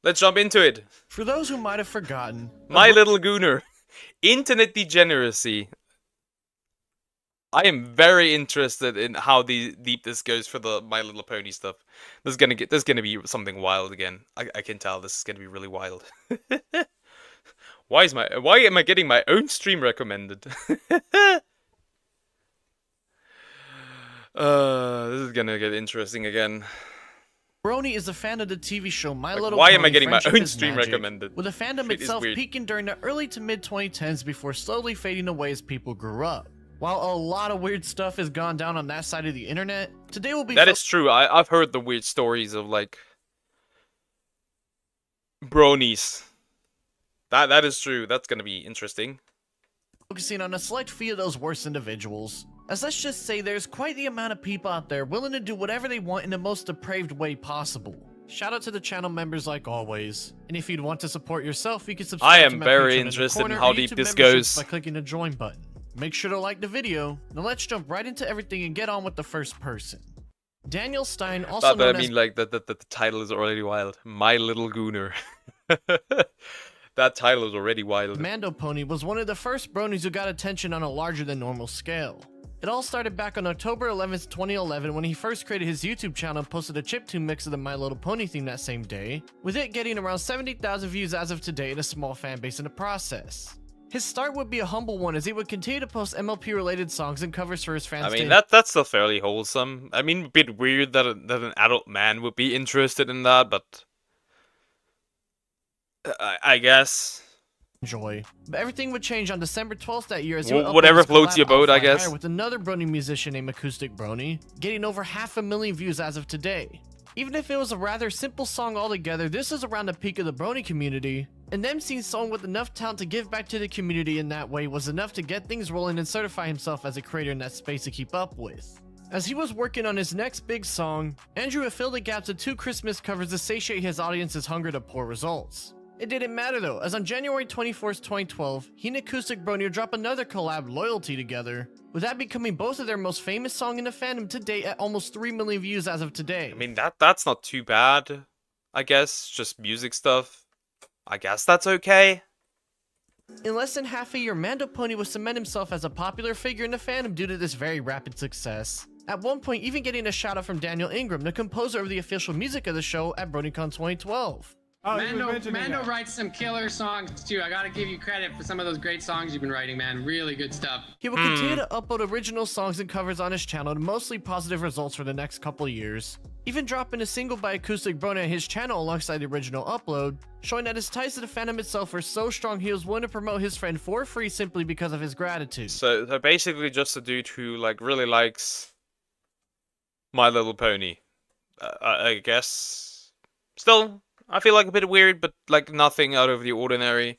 Let's jump into it. For those who might have forgotten, My little Gooner. Internet degeneracy. I am very interested in how deep this goes for the My Little Pony stuff. There's gonna be something wild again. I can tell this is gonna be really wild. Why am I getting my own stream recommended? This is gonna get interesting again. Brony is a fan of the TV show My Little Pony. Why am I getting my Friendship own is stream Magic, recommended? with the fandom itself peaking during the early to mid 2010s before slowly fading away as people grew up. While a lot of weird stuff has gone down on that side of the internet, today will be— That is true. I've heard the weird stories of like bronies. That is true. That's gonna be interesting. Focusing on a select few of those worst individuals. As let's just say there's quite the amount of people out there willing to do whatever they want in the most depraved way possible. Shout out to the channel members like always. And if you'd want to support yourself, you can subscribe I to am my very Patreon interested in corner how or deep YouTube this memberships goes. by clicking the join button. Make sure to like the video. Now let's jump right into everything and get on with the first person. Daniel Stein, also known as— like the title is already wild. My Little Gooner. That title is already wild. Mando Pony, was one of the first bronies who got attention on a larger than normal scale. It all started back on October 11th, 2011 when he first created his YouTube channel and posted a chiptune mix of the My Little Pony theme that same day, with it getting around 70,000 views as of today and a small fan base in the process. His start would be a humble one as he would continue to post MLP related songs and covers for his fans. I mean, that's still fairly wholesome. I mean, a bit weird that an adult man would be interested in that, but I guess. Enjoy. But everything would change on December 12th that year as he would whatever upload his floats your collab boat, On I guess. Fire with another brony musician named Acoustic Brony, getting over 500,000 views as of today. Even if it was a rather simple song altogether, this is around the peak of the brony community, and them seeing someone with enough talent to give back to the community in that way was enough to get things rolling and certify himself as a creator in that space to keep up with. As he was working on his next big song, Andrew would fill the gaps of 2 Christmas covers to satiate his audience's hunger to poor results. It didn't matter though, as on January 24th, 2012, he and Acoustic Brony would drop another collab, Loyalty, together, with that becoming both of their most famous song in the fandom to date at almost 3 million views as of today. I mean, that's not too bad, I guess. Just music stuff. I guess that's okay. In less than half a year, Mando Pony would cement himself as a popular figure in the fandom due to this very rapid success. At one point, even getting a shout out from Daniel Ingram, the composer of the official music of the show at BronyCon 2012. Oh, Mando writes some killer songs too. I gotta give you credit for some of those great songs you've been writing, man. Really good stuff. He will continue to upload original songs and covers on his channel to mostly positive results for the next couple years, even dropping a single by Acoustic Brony on his channel alongside the original upload, showing that his ties to the fandom itself were so strong he was willing to promote his friend for free simply because of his gratitude. So basically just a dude who like really likes My Little Pony. I guess. Still, I feel like a bit weird, but like nothing out of the ordinary.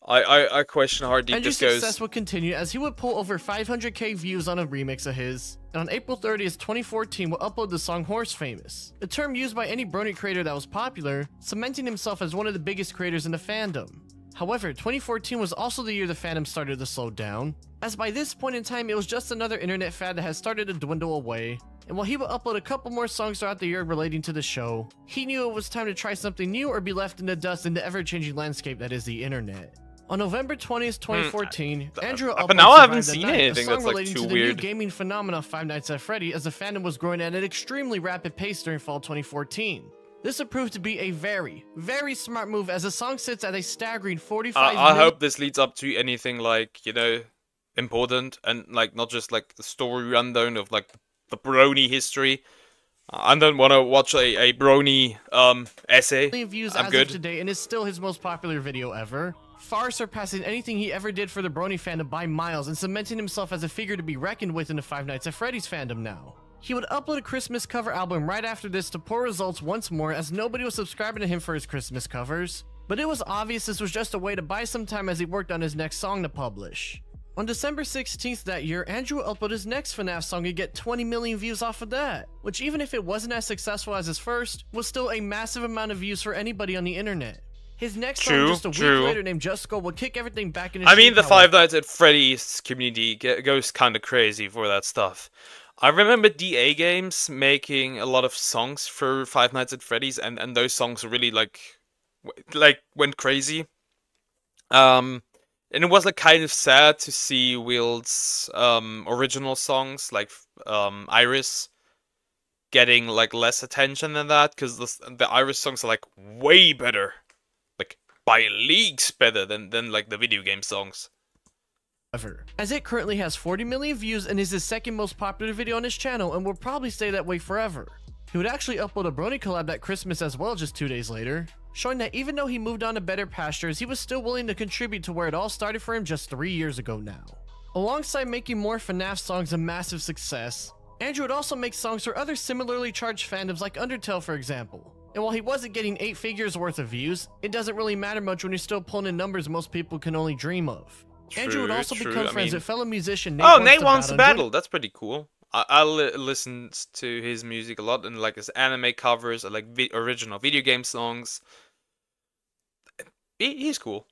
I question how deep this goes. Andrew's success would continue as he would pull over 500k views on a remix of his, and on April 30th, 2014 would upload the song Horse Famous, a term used by any brony creator that was popular, cementing himself as one of the biggest creators in the fandom. However, 2014 was also the year the fandom started to slow down, as by this point in time it was just another internet fad that had started to dwindle away, and while he would upload a couple more songs throughout the year relating to the show, he knew it was time to try something new or be left in the dust in the ever-changing landscape that is the internet. On November 20th, 2014, Andrew uploaded but now I haven't Survive the seen Night, anything a song that's like relating too to the weird. new gaming phenomenon Five Nights at Freddy, as the fandom was growing at an extremely rapid pace during fall 2014. This would prove to be a very, very smart move as the song sits at a staggering 45 minutes. I hope this leads up to anything like, you know, important and like not just like the story rundown of like the brony history. I don't want to watch a brony essay. Views I'm as good. Of today, and is still his most popular video ever, far surpassing anything he ever did for the brony fandom by miles, and cementing himself as a figure to be reckoned with in the Five Nights at Freddy's fandom now. He would upload a Christmas cover album right after this to poor results once more, as nobody was subscribing to him for his Christmas covers, but it was obvious this was just a way to buy some time as he worked on his next song to publish. On December 16th that year, Andrew would upload his next FNAF song and get 20 million views off of that, which even if it wasn't as successful as his first, was still a massive amount of views for anybody on the internet. His next song just a week later named Just Go would kick everything back into shape. I mean, the Five Nights at Freddy's community goes kind of crazy for that stuff. I remember DA Games making a lot of songs for Five Nights at Freddy's, and those songs really like went crazy. And it was like kind of sad to see Will's original songs like Iris getting like less attention than that, because the Iris songs are like way better, like by leagues better than like the video game songs. As it currently has 40 million views and is his second most popular video on his channel and will probably stay that way forever. He would actually upload a Brony collab that Christmas as well just 2 days later, showing that even though he moved on to better pastures, he was still willing to contribute to where it all started for him just 3 years ago now. Alongside making more FNAF songs a massive success, Andrew would also make songs for other similarly charged fandoms like Undertale for example. And while he wasn't getting 8 figures worth of views, it doesn't really matter much when you're still pulling in numbers most people can only dream of. Andrew would also become friends with fellow musician Nate. Oh, Nate Wants to Battle. That's pretty cool. I listen to his music a lot, and like his anime covers, or like original video game songs. He's cool.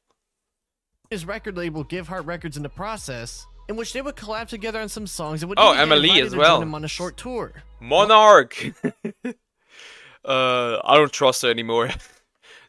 His record label Give Heart Records in the process, in which they would collab together on some songs and would Emily as well. Join him on a short tour. Monarch. I don't trust her anymore.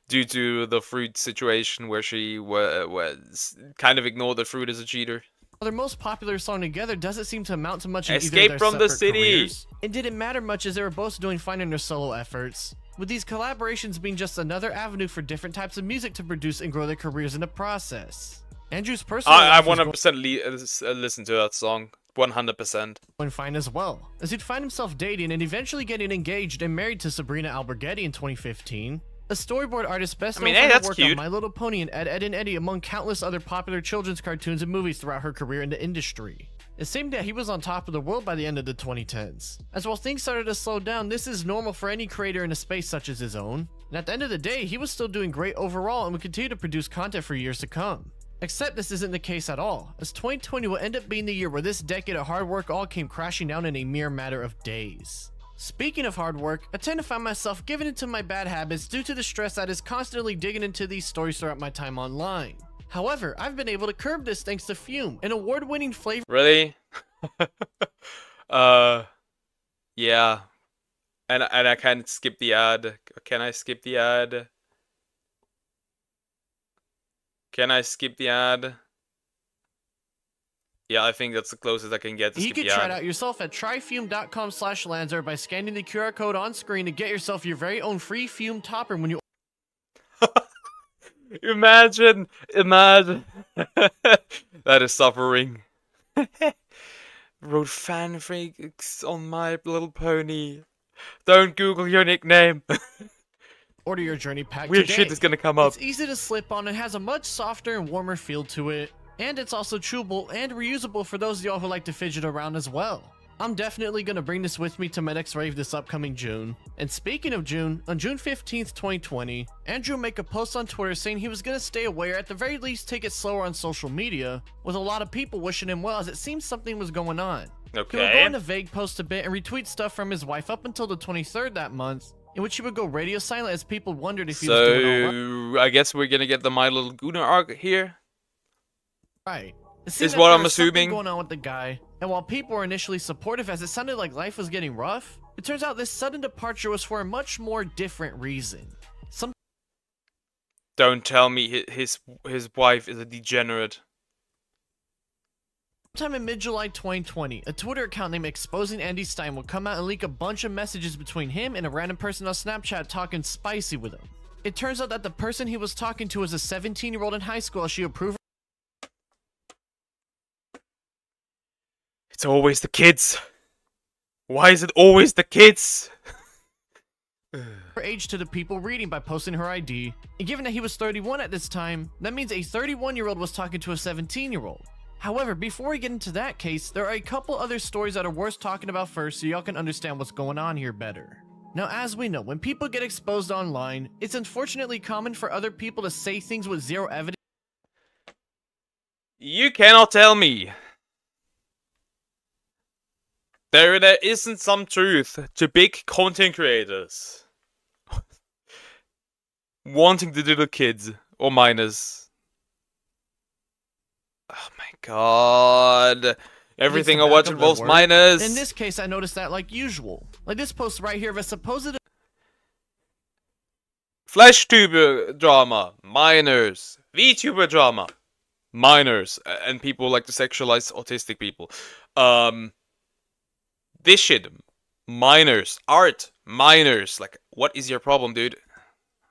Due to the fruit situation where she was kind of ignored the fruit as a cheater. Their most popular song together doesn't seem to amount to much in Escape either of their from the separate City. careers. It didn't matter much as they were both doing fine in their solo efforts, with these collaborations being just another avenue for different types of music to produce and grow their careers in the process. Andrew's personal I life 100% listen to that song. 100%. Going fine as well, as he'd find himself dating and eventually getting engaged and married to Sabrina Alberghetti in 2015. A storyboard artist best known for her work on My Little Pony and Ed, Edd and Eddy, among countless other popular children's cartoons and movies throughout her career in the industry. It seemed that he was on top of the world by the end of the 2010s. As while things started to slow down, this is normal for any creator in a space such as his own. And at the end of the day, he was still doing great overall and would continue to produce content for years to come. Except this isn't the case at all, as 2020 will end up being the year where this decade of hard work all came crashing down in a mere matter of days. Speaking of hard work, I tend to find myself giving into my bad habits due to the stress that is constantly digging into these stories throughout my time online. However, I've been able to curb this thanks to Fume, an award-winning flavor. Really? Yeah. And I can't skip the ad. Can I skip the ad? Can I skip the ad? Yeah, I think that's the closest I can get to skip the ad. You can try it out yourself at tryfume.com/Lanzer by scanning the QR code on screen to get yourself your very own free Fume topper when you Imagine. That is suffering. Wrote fanfics on My Little Pony. Don't Google your nickname. Order your journey pack Weird today. shit is gonna come up. It's easy to slip on and has a much softer and warmer feel to it. And it's also chewable and reusable for those of y'all who like to fidget around as well. I'm definitely going to bring this with me to my next rave this upcoming June. And speaking of June, on June 15th, 2020, Andrew make a post on Twitter saying he was going to stay away or at the very least take it slower on social media, with a lot of people wishing him well as it seems something was going on. Okay. He would go into vague post a bit and retweet stuff from his wife up until the 23rd that month, in which he would go radio silent as people wondered if he was doing all right. I guess we're going to get the My Little Gooner arc here. Right. Is what I'm assuming. Going on with the guy, and while people were initially supportive as it sounded like life was getting rough, it turns out this sudden departure was for a much more different reason. Don't tell me his wife is a degenerate. Sometime in mid-July 2020, a Twitter account named Exposing Andy Stein will come out and leak a bunch of messages between him and a random person on Snapchat talking spicy with him. It turns out that the person he was talking to was a 17-year-old in high school as she approved. It's always the kids. Why is it always the kids? Her age to the people reading by posting her ID, and given that he was 31 at this time, that means a 31-year-old was talking to a 17-year-old. However, before we get into that case, there are a couple other stories that are worth talking about first so y'all can understand what's going on here better. Now, as we know, when people get exposed online, it's unfortunately common for other people to say things with zero evidence. You cannot tell me there isn't some truth to big content creators wanting the little kids or minors. Oh my god. Everything to I back watch up their involves word. minors. In this case, I noticed that like usual. Like this post right here of a supposed FleshTuber drama, minors. VTuber drama, minors. And people like to sexualize autistic people. This shit, minors. Art, minors. Like, what is your problem, dude?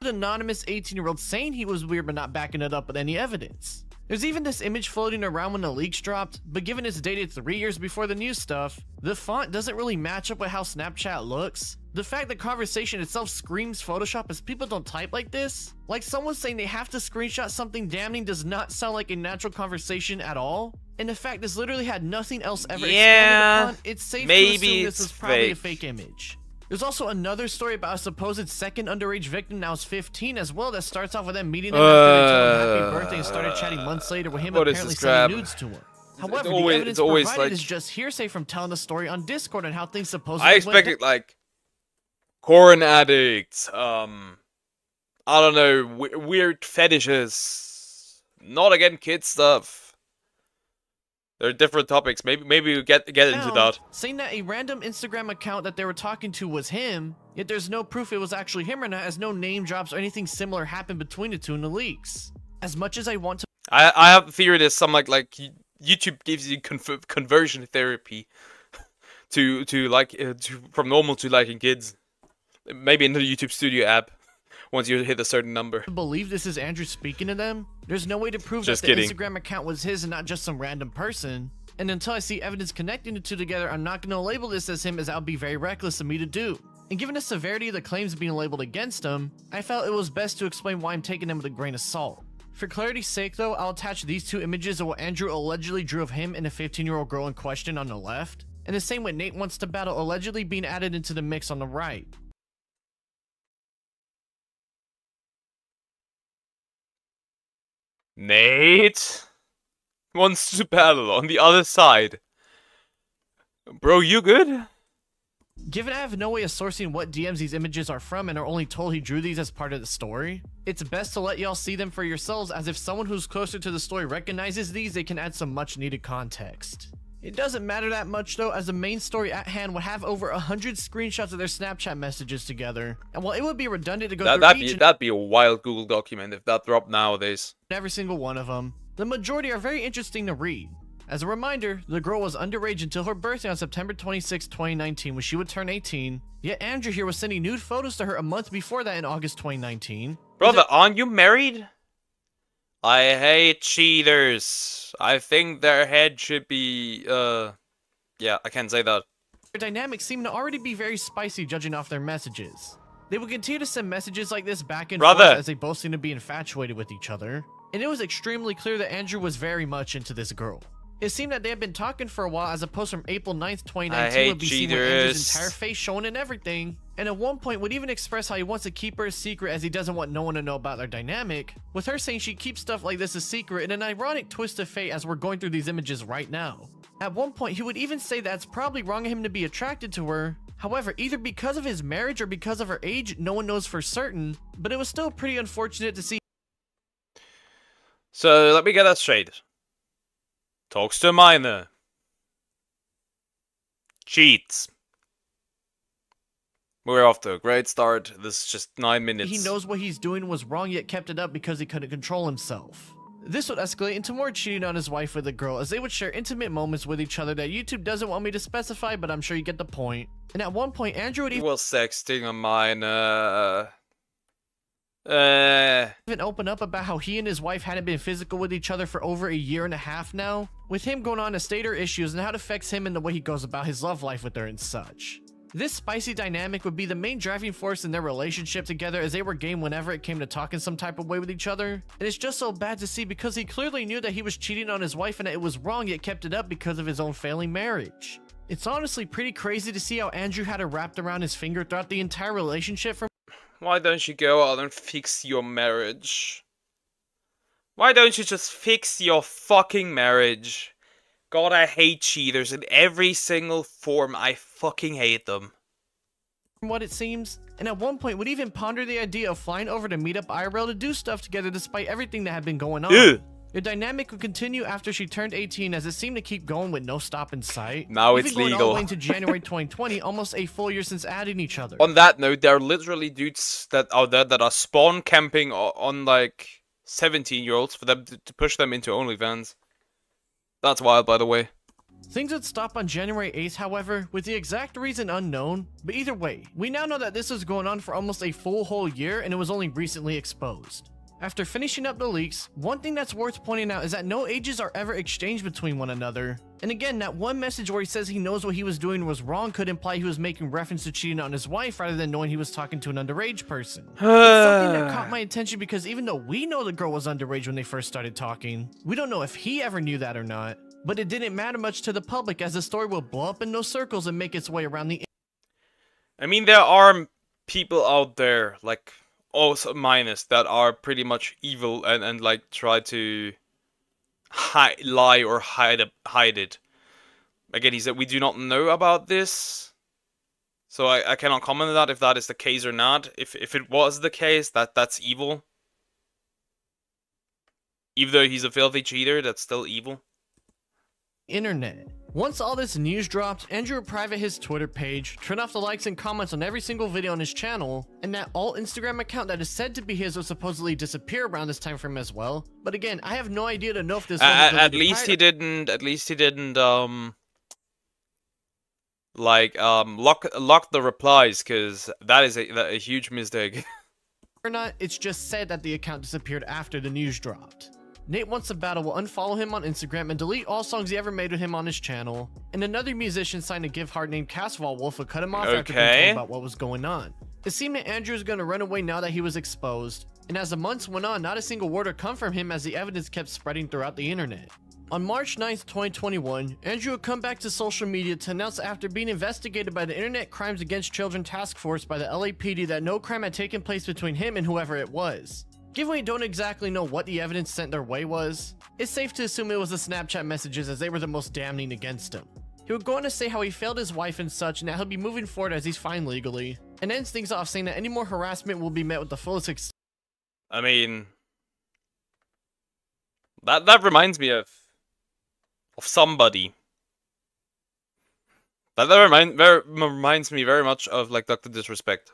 anonymous 18-year-old saying he was weird but not backing it up with any evidence. There's even this image floating around when the leaks dropped, but given it's dated 3 years before the new stuff, the font doesn't really match up with how Snapchat looks. The fact that conversation itself screams Photoshop as people don't type like this, like someone saying they have to screenshot something damning, does not sound like a natural conversation at all. And the fact this literally had nothing else ever expanded upon, it's safe to assume this is probably a fake image. There's also another story about a supposed second underage victim now is 15 as well that starts off with them meeting him after they told him happy birthday and started chatting months later with him apparently sending nudes to him. However, the evidence provided like, is just hearsay from telling the story on Discord and how things supposedly I expected like corn addicts, I don't know, weird fetishes. Not again kid stuff. They're different topics. Maybe we get into that. Saying that a random Instagram account that they were talking to was him, yet there's no proof it was actually him or not, as no name drops or anything similar happened between the two in the leaks. As much as I want to, I have a theory that some like YouTube gives you conversion therapy to from normal to liking kids. Maybe in the YouTube Studio app. Once you hit a certain number. Believe this is Andrew speaking to them? There's no way to prove that the Instagram account was his and not just some random person. And until I see evidence connecting the two together, I'm not going to label this as him, as that would be very reckless of me to do. And given the severity of the claims being labeled against him, I felt it was best to explain why I'm taking them with a grain of salt. For clarity's sake though, I'll attach these two images of what Andrew allegedly drew of him and the 15-year-old girl in question on the left, and the same with Nate Wants to Battle allegedly being added into the mix on the right. Nate wants to battle on the other side. Bro, you good? Given I have no way of sourcing what DMs these images are from and are only told he drew these as part of the story, it's best to let y'all see them for yourselves, as if someone who's closer to the story recognizes these, they can add some much needed context. It doesn't matter that much though, as the main story at hand would have over 100 screenshots of their Snapchat messages together, and while it would be redundant to go through that'd be a wild Google document if that dropped nowadays. Every single one of them, the majority are very interesting to read. As a reminder, the girl was underage until her birthday on September 26, 2019 when she would turn 18, yet Andrew here was sending nude photos to her a month before that in August 2019. Brother, aren't you married? I hate cheaters. I think their head should be, yeah, I can't say that. Their dynamics seem to already be very spicy judging off their messages. They would continue to send messages like this back and forth as they both seem to be infatuated with each other, and it was extremely clear that Andrew was very much into this girl. It seemed that they had been talking for a while, as a post from April 9th, 2019 would be seen with Andrew's entire face shown and everything, and at one point would even express how he wants to keep her a secret as he doesn't want no one to know about their dynamic, with her saying she keeps stuff like this a secret in an ironic twist of fate as we're going through these images right now. At one point he would even say that it's probably wrong of him to be attracted to her, however either because of his marriage or because of her age, no one knows for certain, but it was still pretty unfortunate to see. So let me get that straight. Talks to a minor. Cheats. We're off to a great start. This is just 9 minutes. He knows what he's doing was wrong, yet kept it up because he couldn't control himself. This would escalate into more cheating on his wife with the girl, as they would share intimate moments with each other that YouTube doesn't want me to specify, but I'm sure you get the point. And at one point, Andrew would even sexting a minor. Even open up about how he and his wife hadn't been physical with each other for over a year and a half now, with him going on to state her issues and how it affects him and the way he goes about his love life with her and such. This spicy dynamic would be the main driving force in their relationship together, as they were game whenever it came to talking some type of way with each other, and it's just so bad to see because he clearly knew that he was cheating on his wife and that it was wrong, yet kept it up because of his own failing marriage. It's honestly pretty crazy to see how Andrew had it wrapped around his finger throughout the entire relationship. From why don't you go out and fix your marriage? Why don't you just fix your fucking marriage? God, I hate cheaters in every single form. I fucking hate them. From what it seems, and at one point would even ponder the idea of flying over to meet up IRL to do stuff together despite everything that had been going on. Ew. Your dynamic would continue after she turned 18 as it seemed to keep going with no stop in sight. Now Even it's going all legal. the way into January 2020, almost a full year since adding each other. On that note, there are literally dudes that out there that are spawn camping on like 17-year-olds for them to push them into OnlyFans. That's wild, by the way. Things would stop on January 8th, however, with the exact reason unknown, but either way, we now know that this was going on for almost a full whole year and it was only recently exposed. After finishing up the leaks, one thing that's worth pointing out is that no ages are ever exchanged between one another. And again, that one message where he says he knows what he was doing was wrong could imply he was making reference to cheating on his wife rather than knowing he was talking to an underage person. It's something that caught my attention because even though we know the girl was underage when they first started talking, we don't know if he ever knew that or not. But it didn't matter much to the public as the story will blow up in those circles and make its way around the I mean, there are people out there, like, also minus, that are pretty much evil and like, try to lie or hide it. Again, he said, we do not know about this. So I cannot comment on that, if that is the case or not. If it was the case, that's evil. Even though he's a filthy cheater, that's still evil. internet. Once all this news dropped, Andrew would private his Twitter page, turn off the likes and comments on every single video on his channel, and that alt Instagram account that is said to be his would supposedly disappear around this time frame as well. But again, I have no idea to know if this was at least he didn't lock the replies, because that is a huge mistake. or not. It's just said that the account disappeared after the news dropped. Nate Wants a Battle will unfollow him on Instagram and delete all songs he ever made with him on his channel. And another musician signed a gift card named Casval Wolf would cut him off after being told about what was going on. It seemed that Andrew was going to run away now that he was exposed. And as the months went on, not a single word would come from him as the evidence kept spreading throughout the internet. On March 9th, 2021, Andrew would come back to social media to announce that after being investigated by the Internet Crimes Against Children Task Force by the LAPD that no crime had taken place between him and whoever it was. Given we don't exactly know what the evidence sent their way was, it's safe to assume it was the Snapchat messages as they were the most damning against him. He would go on to say how he failed his wife and such and that he'll be moving forward as he's fine legally, and ends things off saying that any more harassment will be met with the fullest extent. I mean, that reminds me of somebody. That reminds me very much of like Dr. Disrespect.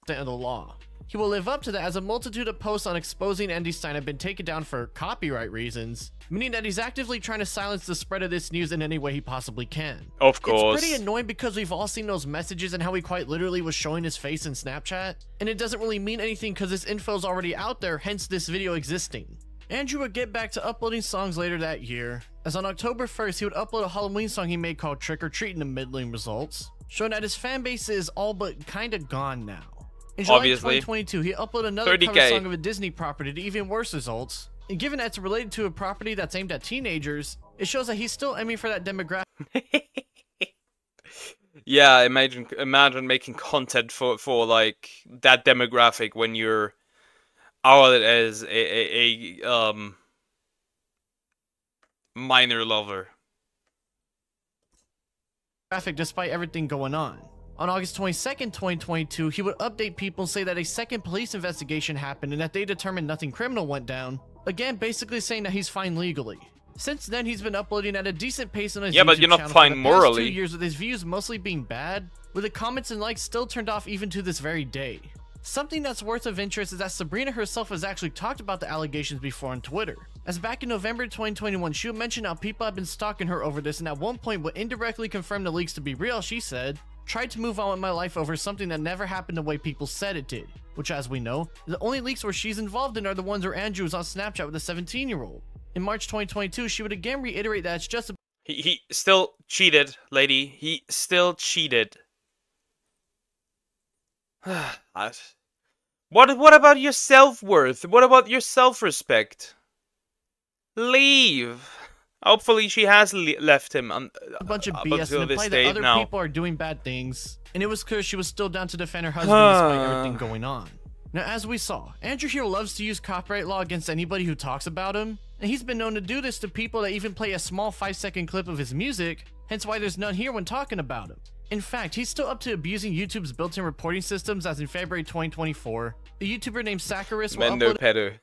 Of the law. He will live up to that as a multitude of posts on exposing Andy Stein have been taken down for copyright reasons, meaning that he's actively trying to silence the spread of this news in any way he possibly can. Of course. It's pretty annoying because we've all seen those messages and how he quite literally was showing his face in Snapchat, and it doesn't really mean anything because this info is already out there, hence this video existing. Andrew would get back to uploading songs later that year, as on October 1st he would upload a Halloween song he made called Trick or Treat in middling results, showing that his fan base is all but kinda gone now. In July 2022, he uploaded another cover song of a Disney property to even worse results, and given that it's related to a property that's aimed at teenagers, it shows that he's still aiming for that demographic. Yeah, imagine making content for like that demographic when you're outed as a minor lover. Despite everything going on. On August 22nd, 2022, he would update people and say that a second police investigation happened and that they determined nothing criminal went down. Again, basically saying that he's fine legally. Since then, he's been uploading at a decent pace on his YouTube but you're not channel fine for the morally. past 2 years with his views mostly being bad, with the comments and likes still turned off even to this very day. Something that's worth of interest is that Sabrina herself has actually talked about the allegations before on Twitter. As back in November 2021, she would mention how people have been stalking her over this and at one point would indirectly confirm the leaks to be real. She said, "Tried to move on with my life over something that never happened the way people said it did," which as we know, the only leaks where she's involved in are the ones where Andrew was on Snapchat with a 17-year-old. In March 2022, she would again reiterate that it's just a He still cheated, lady. He still cheated. What about your self-worth? What about your self-respect? Leave. Hopefully she has left him a bunch of BS and imply that other people are doing bad things, and it was clear she was still down to defend her husband despite everything going on. Now, as we saw, Andrew here loves to use copyright law against anybody who talks about him, and he's been known to do this to people that even play a small 5-second clip of his music, hence why there's none here when talking about him. In fact, he's still up to abusing YouTube's built-in reporting systems as in February 2024, a YouTuber named Sacharis will upload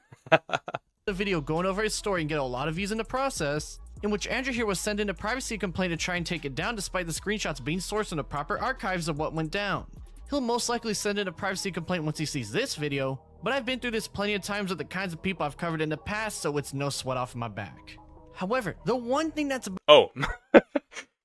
the video going over his story and get a lot of views in the process, in which Andrew here was sent in a privacy complaint to try and take it down despite the screenshots being sourced from the proper archives of what went down. He'll most likely send in a privacy complaint once he sees this video, but I've been through this plenty of times with the kinds of people I've covered in the past, so it's no sweat off my back. However, the one thing that's Oh.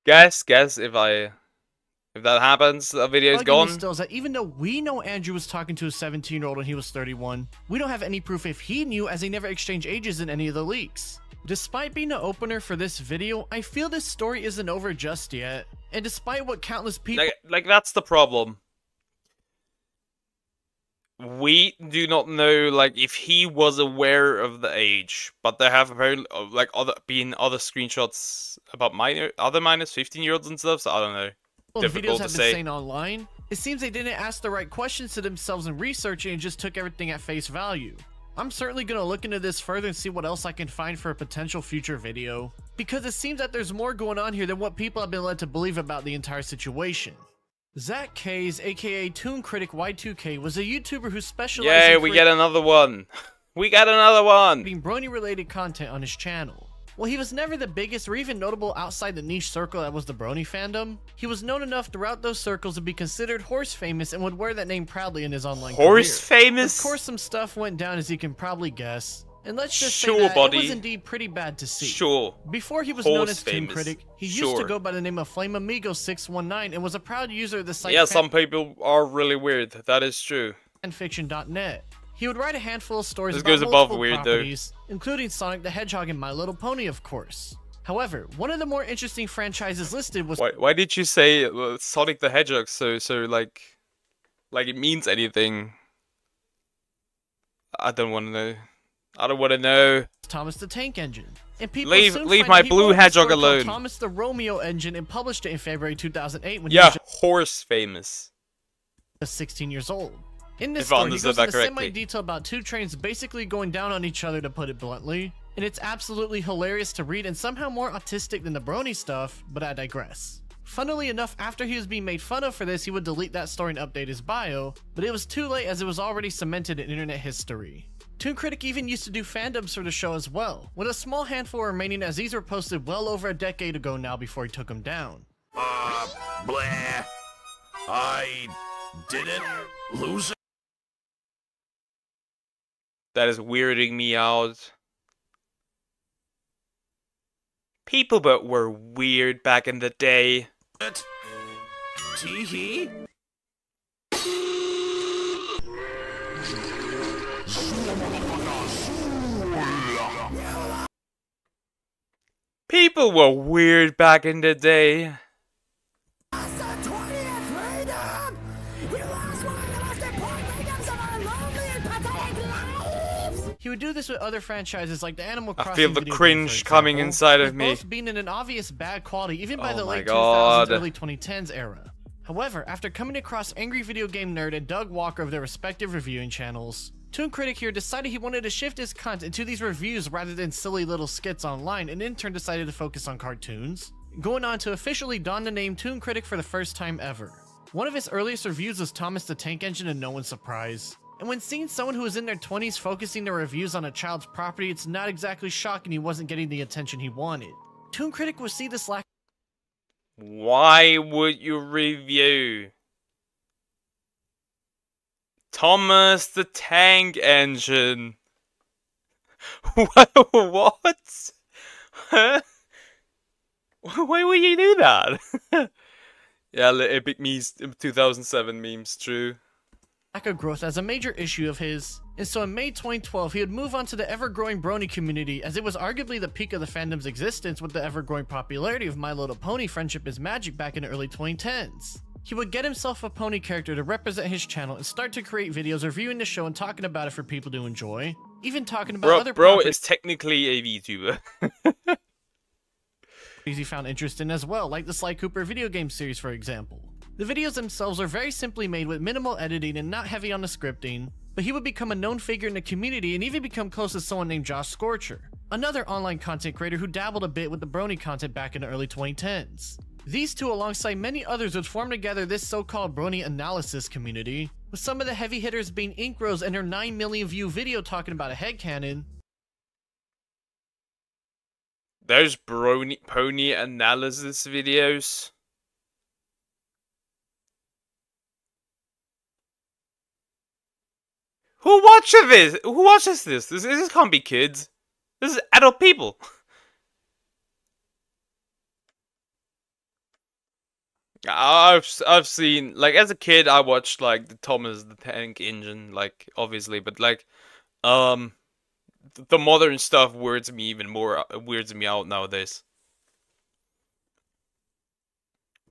guess if that happens, the video's gone. Still is that even though we know Andrew was talking to a 17-year-old when he was 31, we don't have any proof if he knew, as they never exchanged ages in any of the leaks. Despite being the opener for this video, I feel this story isn't over just yet, and despite what countless people like that's the problem. We do not know, like, if he was aware of the age, but there have apparently, like, other screenshots about other minors, 15-year-olds and stuff, so I don't know. Difficult videos have to been say. saying online, it seems they didn't ask the right questions to themselves in researching and just took everything at face value. I'm certainly going to look into this further and see what else I can find for a potential future video, because it seems that there's more going on here than what people have been led to believe about the entire situation. Zach Kays, aka Toon Critic Y2K, was a YouTuber who specialized Yay, in we get another one! We got another one! creating brony-related content on his channel. While he was never the biggest or even notable outside the niche circle that was the brony fandom, he was known enough throughout those circles to be considered horse famous and would wear that name proudly in his online horse career. famous? Of course, some stuff went down, as you can probably guess, and let's just sure, say that buddy. it was indeed pretty bad to see. Sure. Before he was Horse known as Toon famous. Critic, he Sure. used to go by the name of FlameAmigo619 and was a proud user of the site Yeah, some people are really weird. That is true. fanfiction.net. He would write a handful of stories This about goes above multiple weird, though. properties, including Sonic the Hedgehog and My Little Pony, of course. However, one of the more interesting franchises listed was Why did you say Sonic the Hedgehog so like it means anything? I don't want to know. I don't want to know. Thomas the Tank Engine. And people Leave soon my find out he blue wrote a hedgehog story called alone. Thomas the Romeo Engine and published it in February 2008 when he Yeah, was horse famous. just 16 years old. In this If I story, he understood goes that into correctly. semi-detail about two trains basically going down on each other, to put it bluntly, and it's absolutely hilarious to read and somehow more autistic than the brony stuff, but I digress. Funnily enough, after he was being made fun of for this, he would delete that story and update his bio, but it was too late as it was already cemented in internet history. Toon Critic even used to do fandoms for the show as well, with a small handful remaining as these were posted well over a decade ago now before he took them down. Bleh. I didn't lose it. That is weirding me out. People but were weird back in the day. Tee-hee. People were weird back in the day. He would do this with other franchises like the Animal I Crossing feel the video game, cringe for coming example, inside of with me. both being in an obvious bad quality even by Oh the my late God. 2000s, early 2010s era. However, after coming across Angry Video Game Nerd and Doug Walker of their respective reviewing channels, Toon Critic here decided he wanted to shift his content to these reviews rather than silly little skits online, and in turn decided to focus on cartoons, going on to officially don the name Toon Critic for the first time ever. One of his earliest reviews was Thomas the Tank Engine, and no one's surprise. And when seeing someone who was in their 20s focusing their reviews on a child's property, it's not exactly shocking he wasn't getting the attention he wanted. Toon Critic would see this lack. Why would you review Thomas the Tank Engine? What? Huh? Why would you do that? Yeah, the epic memes, 2007 memes, true. Lack of growth as a major issue of his, and so in May 2012 he would move on to the ever-growing brony community, as it was arguably the peak of the fandom's existence with the ever-growing popularity of My Little Pony Friendship is Magic back in the early 2010s. He would get himself a pony character to represent his channel and start to create videos reviewing the show and talking about it for people to enjoy, even talking about other Bro properties is technically a VTuber. he found interest in as well, like the Sly Cooper video game series for example. The videos themselves are very simply made with minimal editing and not heavy on the scripting, but he would become a known figure in the community and even become close to someone named Josh Scorcher, another online content creator who dabbled a bit with the brony content back in the early 2010s. These two, alongside many others, would form together this so-called brony analysis community, with some of the heavy hitters being Ink Rose and her 9 million view video talking about a headcanon, There's pony analysis videos. Who watches this? Who watches this? This can't be kids. This is adult people. I've seen, like, as a kid I watched like the Thomas the Tank Engine, like, obviously, but like the modern stuff weirds me out nowadays.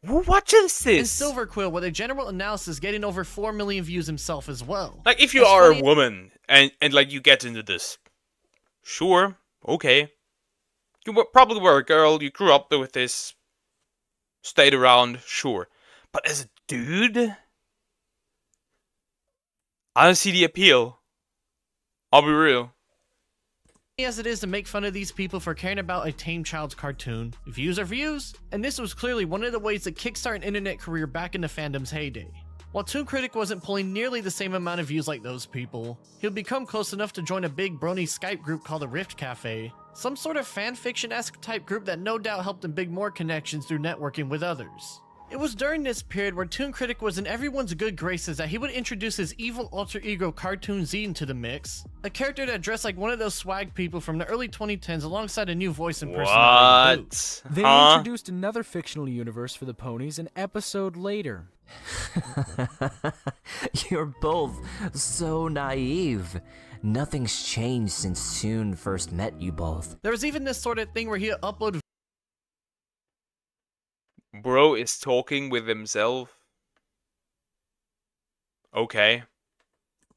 Who watches this? And Silverquill, with a general analysis getting over 4 million views himself as well. Like, if you are a woman and like you get into this, sure, okay. You probably were a girl, you grew up with this, stayed around, sure. But as a dude, I don't see the appeal. I'll be real. As it is to make fun of these people for caring about a tame child's cartoon, views are views, and this was clearly one of the ways that kickstart an internet career back in the fandom's heyday. While Toon Critic wasn't pulling nearly the same amount of views like those people, he would become close enough to join a big brony Skype group called the Rift Cafe, some sort of fanfiction-esque type group that no doubt helped him big more connections through networking with others. It was during this period where Toon Critic was in everyone's good graces that he would introduce his evil alter ego Cartoon Z into the mix, a character that dressed like one of those swag people from the early 2010s alongside a new voice and personality. What? They introduced another fictional universe for the ponies an episode later. You're both so naive. Nothing's changed since Toon first met you both. There was even this sort of thing where he'd upload Bro is talking with himself. Okay.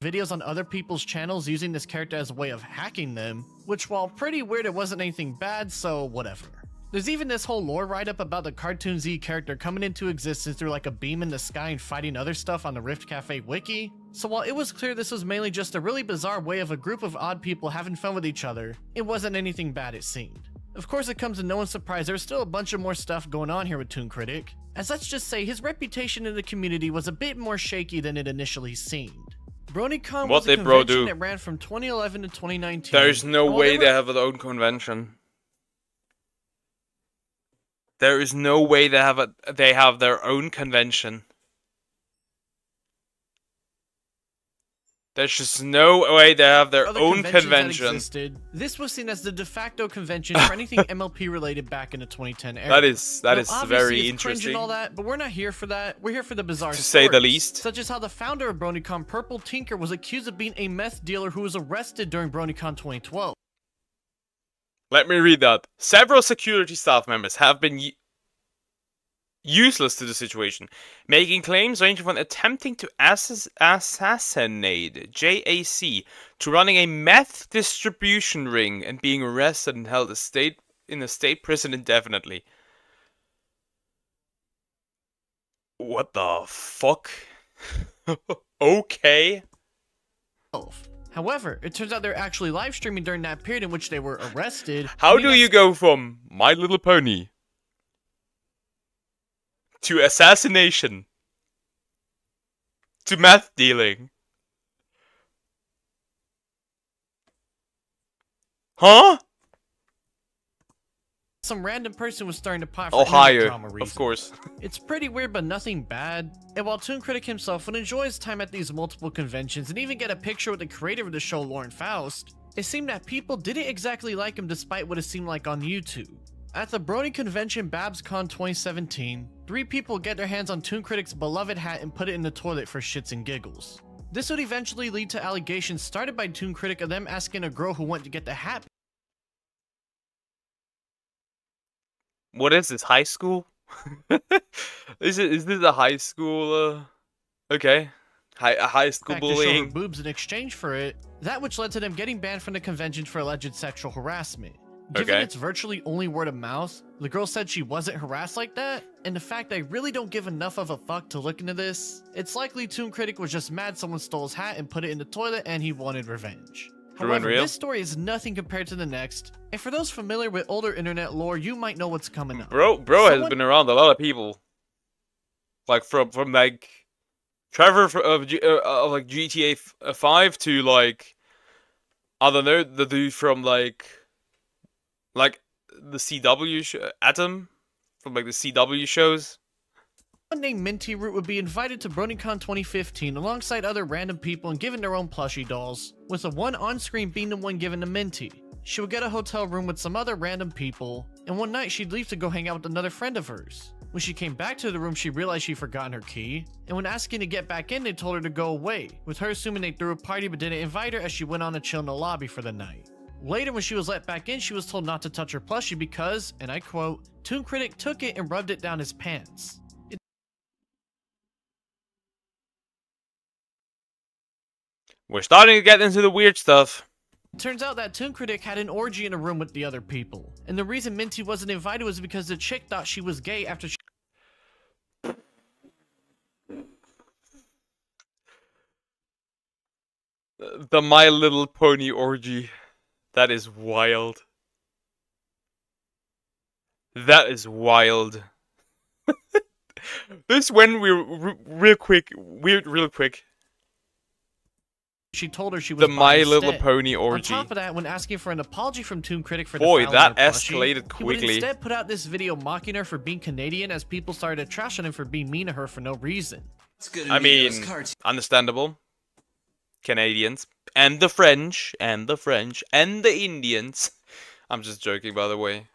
videos on other people's channels using this character as a way of hacking them, which, while pretty weird, it wasn't anything bad, so whatever. There's even this whole lore write-up about the Cartoon Z character coming into existence through like a beam in the sky and fighting other stuff on the Rift Cafe wiki. So while it was clear this was mainly just a really bizarre way of a group of odd people having fun with each other, it wasn't anything bad, it seemed. Of course, it comes to no one's surprise there's still a bunch of more stuff going on here with Toon Critic, as let's just say his reputation in the community was a bit more shaky than it initially seemed. BronyCon was a convention that ran from 2011 to 2019. There's no way they have their own convention. There is no way they have their own convention. There's just no way they have their own convention. This was seen as the de facto convention for anything MLP related back in the 2010 era. That is very interesting. And all that, but we're not here for that. We're here for the bizarre to say the least. Such as how the founder of BronyCon, Purple Tinker, was accused of being a meth dealer who was arrested during BronyCon 2012. Let me read that. Several security staff members have been useless to the situation, making claims ranging from attempting to assassinate JAC to running a meth distribution ring and being arrested and held in a state prison indefinitely. What the fuck? Okay. However, it turns out they're actually live streaming during that period in which they were arrested. How do you go from My Little Pony to assassination to meth dealing? Huh? Some random person was starting to pop for Ohio, drama reasons. of course. It's pretty weird, but nothing bad. And while Toon Critic himself would enjoy his time at these multiple conventions and even get a picture with the creator of the show, Lauren Faust, it seemed that people didn't exactly like him despite what it seemed like on YouTube. At the Brony convention BabsCon 2017, 3 people get their hands on Toon Critic's beloved hat and put it in the toilet for shits and giggles. This would eventually lead to allegations started by Toon Critic of them asking a girl who went to get the hat. What is this, high school? Is this a high school, okay. High school bullying? To show her boobs in exchange for it, that which led to them getting banned from the convention for alleged sexual harassment. Given it's virtually only word of mouth, the girl said she wasn't harassed like that, and the fact I really don't give enough of a fuck to look into this, it's likely Toon Critic was just mad someone stole his hat and put it in the toilet and he wanted revenge. However, this story is nothing compared to the next, and for those familiar with older internet lore, you might know what's coming up. Bro has been around a lot of people. Like from like Trevor of like GTA 5 to like, I don't know, the dude from like the CW Atom from like the CW shows. Someone named Minty Root would be invited to BronyCon 2015 alongside other random people and given their own plushie dolls, with the one on-screen being the one given to Minty. She would get a hotel room with some other random people, and one night she'd leave to go hang out with another friend of hers. When she came back to the room, she realized she'd forgotten her key, and when asking to get back in, they told her to go away, with her assuming they threw a party but didn't invite her as she went on to chill in the lobby for the night. Later, when she was let back in, she was told not to touch her plushie because, and I quote, Toon Critic took it and rubbed it down his pants. We're starting to get into the weird stuff. Turns out that Toon Critic had an orgy in a room with the other people, and the reason Minty wasn't invited was because the chick thought she was gay after she The My Little Pony orgy. That is wild. That is wild. This when we real quick. she told her she was The My Little instead. Pony orgy. On top of that, when asking for an apology from Toon Critic for Boy, defiling that her plushie, escalated he would quickly. instead put out this video mocking her for being Canadian as people started trashing him for being mean to her for no reason. I mean, understandable. Canadians and the French and the Indians. I'm just joking, by the way.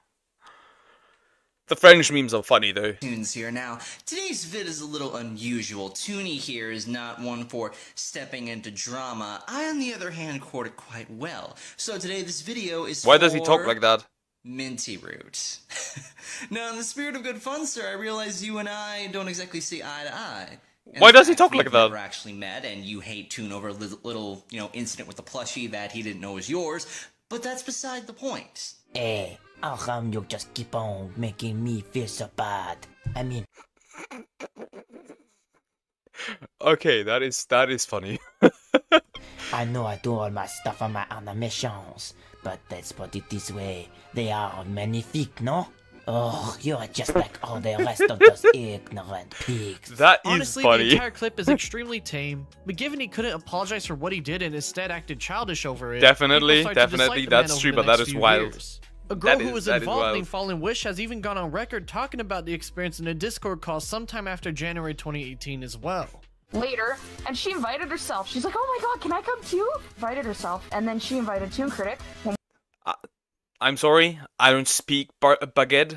The French memes are funny though. Tunes here now. Today's vid is a little unusual. Toonie here is not one for stepping into drama. I, on the other hand, court it quite well. So today this video is Why does he talk like that? Minty Root. Now, in the spirit of good fun, sir, I realize you and I don't exactly see eye to eye. Why does he talk like we've that? Never actually met, and you hate Toon over a little, incident with the plushie that he didn't know was yours. But that's beside the point. Hey, how come you just keep on making me feel so bad? I mean... Okay, that is funny. I know I do all my stuff on my animations, but let's put it this way, they are magnifique, no? Oh, you're just like all the rest of those ignorant pigs. That is Honestly, funny. the entire clip is extremely tame, but given he couldn't apologize for what he did and instead acted childish over it, Definitely, people started to dislike the man that's over true, the but that next is few wild. years. A girl That who is- was that is involved in wild. Fallen Wish has even gone on record talking about the experience in a Discord call sometime after January 2018 as well. Later, and she invited herself. She's like, oh my god, can I come too? Invited herself, and then she invited Toon Critic. I'm sorry, I don't speak baguette.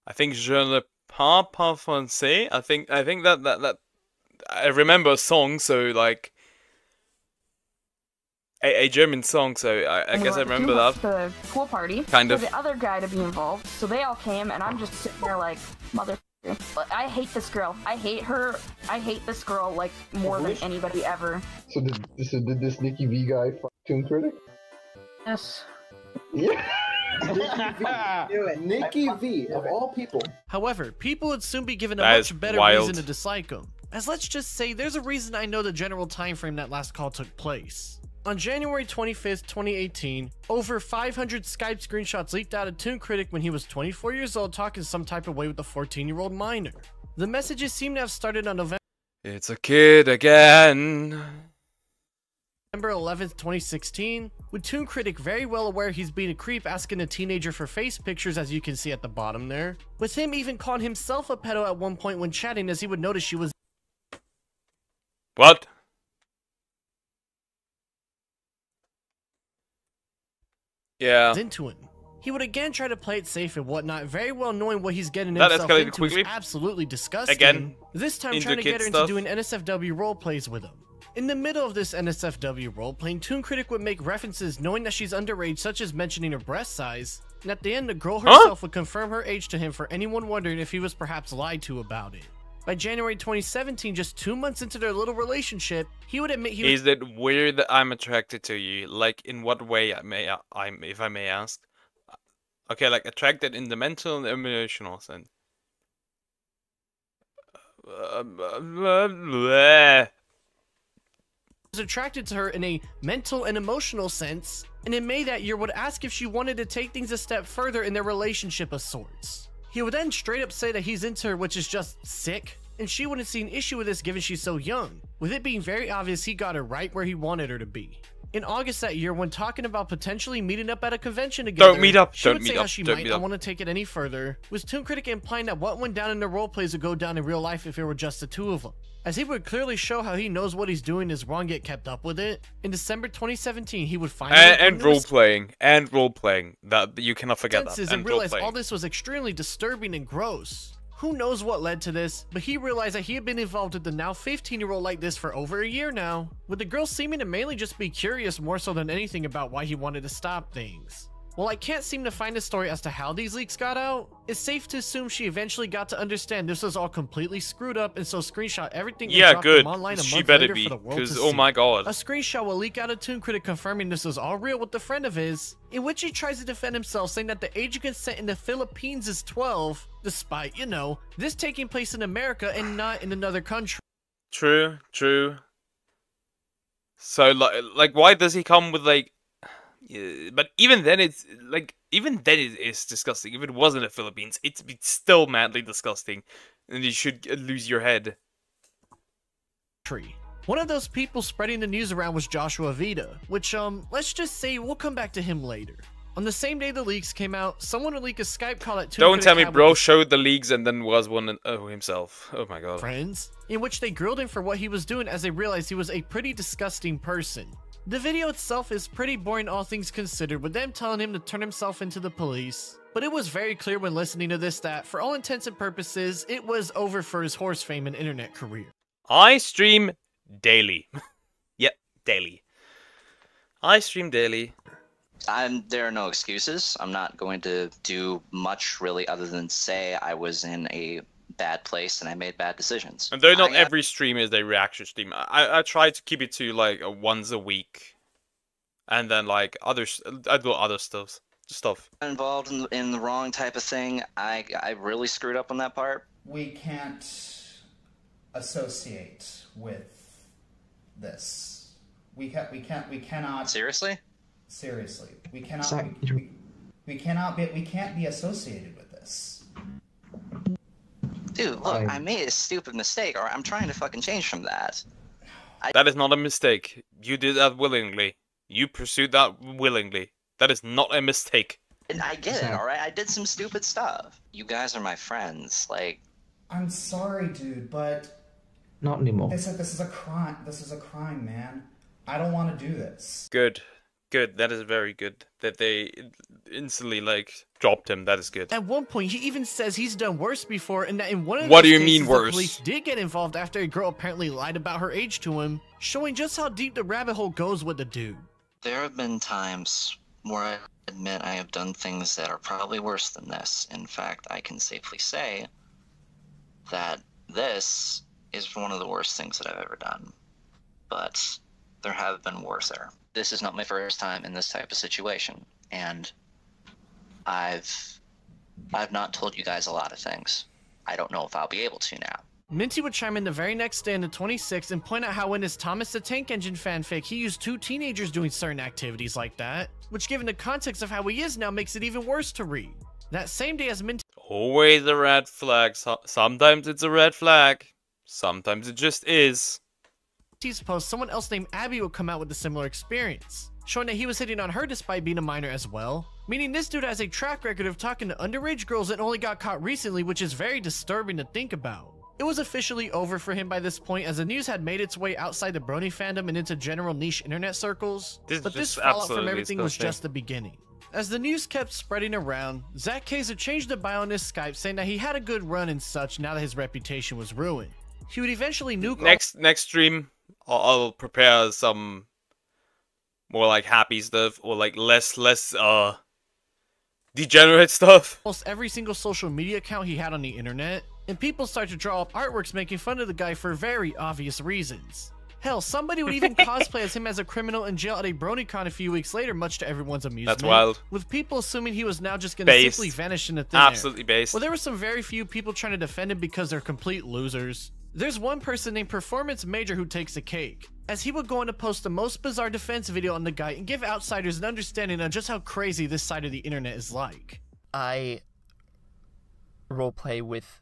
I think je ne parle pas français. I think that I remember a song, so like a German song, so I guess I remember that. The pool party. Kind of. For the other guy to be involved, so they all came, and I'm just sitting there like, mother. I hate this girl. I hate her. I hate this girl like more than anybody ever. So did this Nikki V guy fuck Toon Critic? Yes. Yeah. Nikki V, of all people. However, people would soon be given a That much is better wild. reason to dislike him. As let's just say, there's a reason I know the general time frame that last call took place. On January 25th, 2018, over 500 Skype screenshots leaked out of Toon Critic when he was 24 years old talking some type of way with a 14-year-old minor. The messages seem to have started on November It's a kid again. 11th, 2016, with Toon Critic very well aware he's being a creep asking a teenager for face pictures, as you can see at the bottom there, with him even calling himself a pedo at one point when chatting, as he would notice she was What? Yeah. into him. He would again try to play it safe and whatnot, very well knowing what he's getting That himself escalated into quickly. is absolutely disgusting. Again, this time into trying to kid get her into stuff. doing NSFW roleplays with him. In the middle of this NSFW roleplaying, Toon Critic would make references knowing that she's underage, such as mentioning her breast size, and at the end the girl herself would confirm her age to him for anyone wondering if he was perhaps lied to about it. By January 2017, just 2 months into their little relationship, he would admit he was Is it weird that I'm attracted to you? Like, in what way, if I may ask? Okay, like attracted in the mental and emotional sense. attracted to her in a mental and emotional sense, and in May that year would ask if she wanted to take things a step further in their relationship of sorts. He would then straight up say that he's into her, which is just sick, and she wouldn't see an issue with this given she's so young, with it being very obvious he got her right where he wanted her to be. In August that year, when talking about potentially meeting up at a convention together, Don't meet up. she Don't would meet say how up. she Don't might meet not up. want to take it any further, with Toon Critic implying that what went down in their roleplays would go down in real life if it were just the two of them. As he would clearly show how he knows what he's doing is wrong yet kept up with it, in December 2017 he would finally And role-playing. And role-playing. That you cannot forget that. and realized all this was extremely disturbing and gross. Who knows what led to this, but he realized that he had been involved with the now 15-year-old like this for over a year now, with the girl seeming to mainly just be curious more so than anything about why he wanted to stop things. While I can't seem to find a story as to how these leaks got out, it's safe to assume she eventually got to understand this was all completely screwed up and so screenshot everything and dropped them online a month later for the world to see. Oh my god. A screenshot will leak out of Toon Critic confirming this was all real with a friend of his, in which he tries to defend himself saying that the age of consent in the Philippines is 12, despite, you know, this taking place in America and not in another country. True. So, like, why does he come with, like... but even then, it's disgusting. If it wasn't the Philippines, it's still madly disgusting, and you should lose your head. One of those people spreading the news around was Joshua Vida, which, let's just say we'll come back to him later. On the same day the leaks came out, someone would leak a Skype call at Toon Don't Critic tell me had bro with showed the leaks and then was one himself. Oh my god. friends, in which they grilled him for what he was doing as they realized he was a pretty disgusting person. The video itself is pretty boring all things considered, with them telling him to turn himself into the police. But it was very clear when listening to this that, for all intents and purposes, it was over for his horse fame and internet career. I stream daily. Yep, daily. I stream daily. There are no excuses. I'm not going to do much really other than say I was in a bad place and I made bad decisions. And though not every stream is a reaction stream, I try to keep it to like once a week, and then like I do other stuff. Involved in the wrong type of thing. I really screwed up on that part. We can't associate with this. We cannot. Seriously? Seriously, we cannot. We can't be associated with this. Dude, look, I made a stupid mistake, or I'm trying to fucking change from that. That is not a mistake. You did that willingly. You pursued that willingly. That is not a mistake. And I get it, alright? I did some stupid stuff. You guys are my friends, like... I'm sorry, dude, but... Not anymore. This is a crime. This is a crime, man. I don't want to do this. Good. That is very good. That they instantly, like, dropped him. That is good. At one point, he even says he's done worse before, and that in one of What those do you cases, mean worse? the police did get involved after a girl apparently lied about her age to him, showing just how deep the rabbit hole goes with the dude. There have been times where I admit I have done things that are probably worse than this. In fact, I can safely say that this is one of the worst things that I've ever done. But there have been worser. This is not my first time in this type of situation, and I've not told you guys a lot of things. I don't know if I'll be able to now. Minty would chime in the very next day on the 26th and point out how in his Thomas the Tank Engine fanfic, he used 2 teenagers doing certain activities like that, which given the context of how he is now makes it even worse to read. That same day as Minty... Always a red flag. Sometimes it's a red flag. Sometimes it just is. Post, someone else named Abby would come out with a similar experience, showing that he was hitting on her despite being a minor as well, meaning this dude has a track record of talking to underage girls and only got caught recently, which is very disturbing to think about. It was officially over for him by this point, as the news had made its way outside the Brony fandom and into general niche internet circles, but this fallout from everything was just the beginning. As the news kept spreading around, Zach Kaiser changed the bio on his Skype saying that he had a good run and such now that his reputation was ruined. He would eventually nuke next stream. I'll prepare some more like happy stuff or like less degenerate stuff. Almost every single social media account he had on the internet, and people started to draw up artworks making fun of the guy for very obvious reasons. Hell, somebody would even cosplay as him as a criminal in jail at a BronyCon a few weeks later, much to everyone's amusement. That's wild. With people assuming he was now just gonna simply vanish in the thin Absolutely air. based. Well, there were some very few people trying to defend him because they're complete losers. There's one person named Performance Major who takes the cake, as he would go on to post the most bizarre defense video on the guy and give outsiders an understanding of just how crazy this side of the internet is like. I roleplay with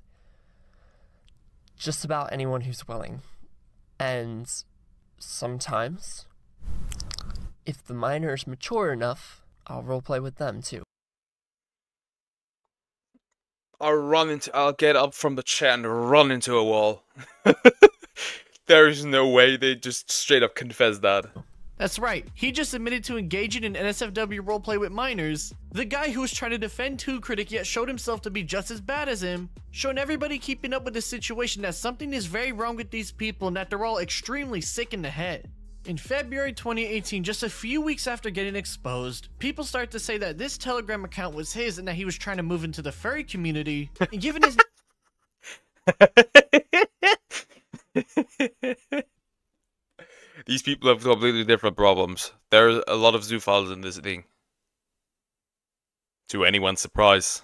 just about anyone who's willing, and sometimes if the minor's mature enough, I'll roleplay with them too. I'll get up from the chair and run into a wall. There is no way they just straight up confess that. That's right, he just admitted to engaging in NSFW roleplay with minors. The guy who was trying to defend Toon Critic yet showed himself to be just as bad as him, showing everybody keeping up with the situation that something is very wrong with these people and that they're all extremely sick in the head. In February 2018, just a few weeks after getting exposed, people start to say that this Telegram account was his and that he was trying to move into the furry community, and given his These people have completely different problems. There's a lot of zoophiles in this thing. To anyone's surprise.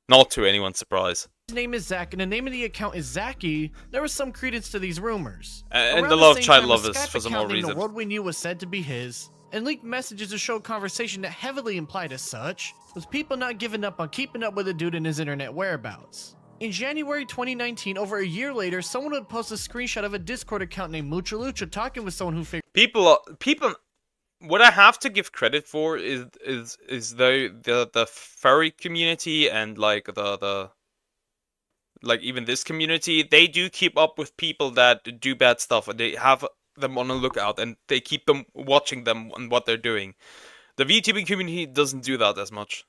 Not to anyone's surprise. His name is Zach, and the name of the account is Zachy. There was some credence to these rumors. And Around the love same child time, love a is Skype for some account more named reason. The World We Knew was said to be his, and leaked messages to show conversation that heavily implied as such, was people not giving up on keeping up with the dude and his internet whereabouts. In January 2019, over a year later, someone would post a screenshot of a Discord account named Mucha Lucha talking with someone who figured People, what I have to give credit for is the furry community and like like even this community, they do keep up with people that do bad stuff, and they have them on a lookout, and they keep them watching them and what they're doing. The VTuber community doesn't do that as much.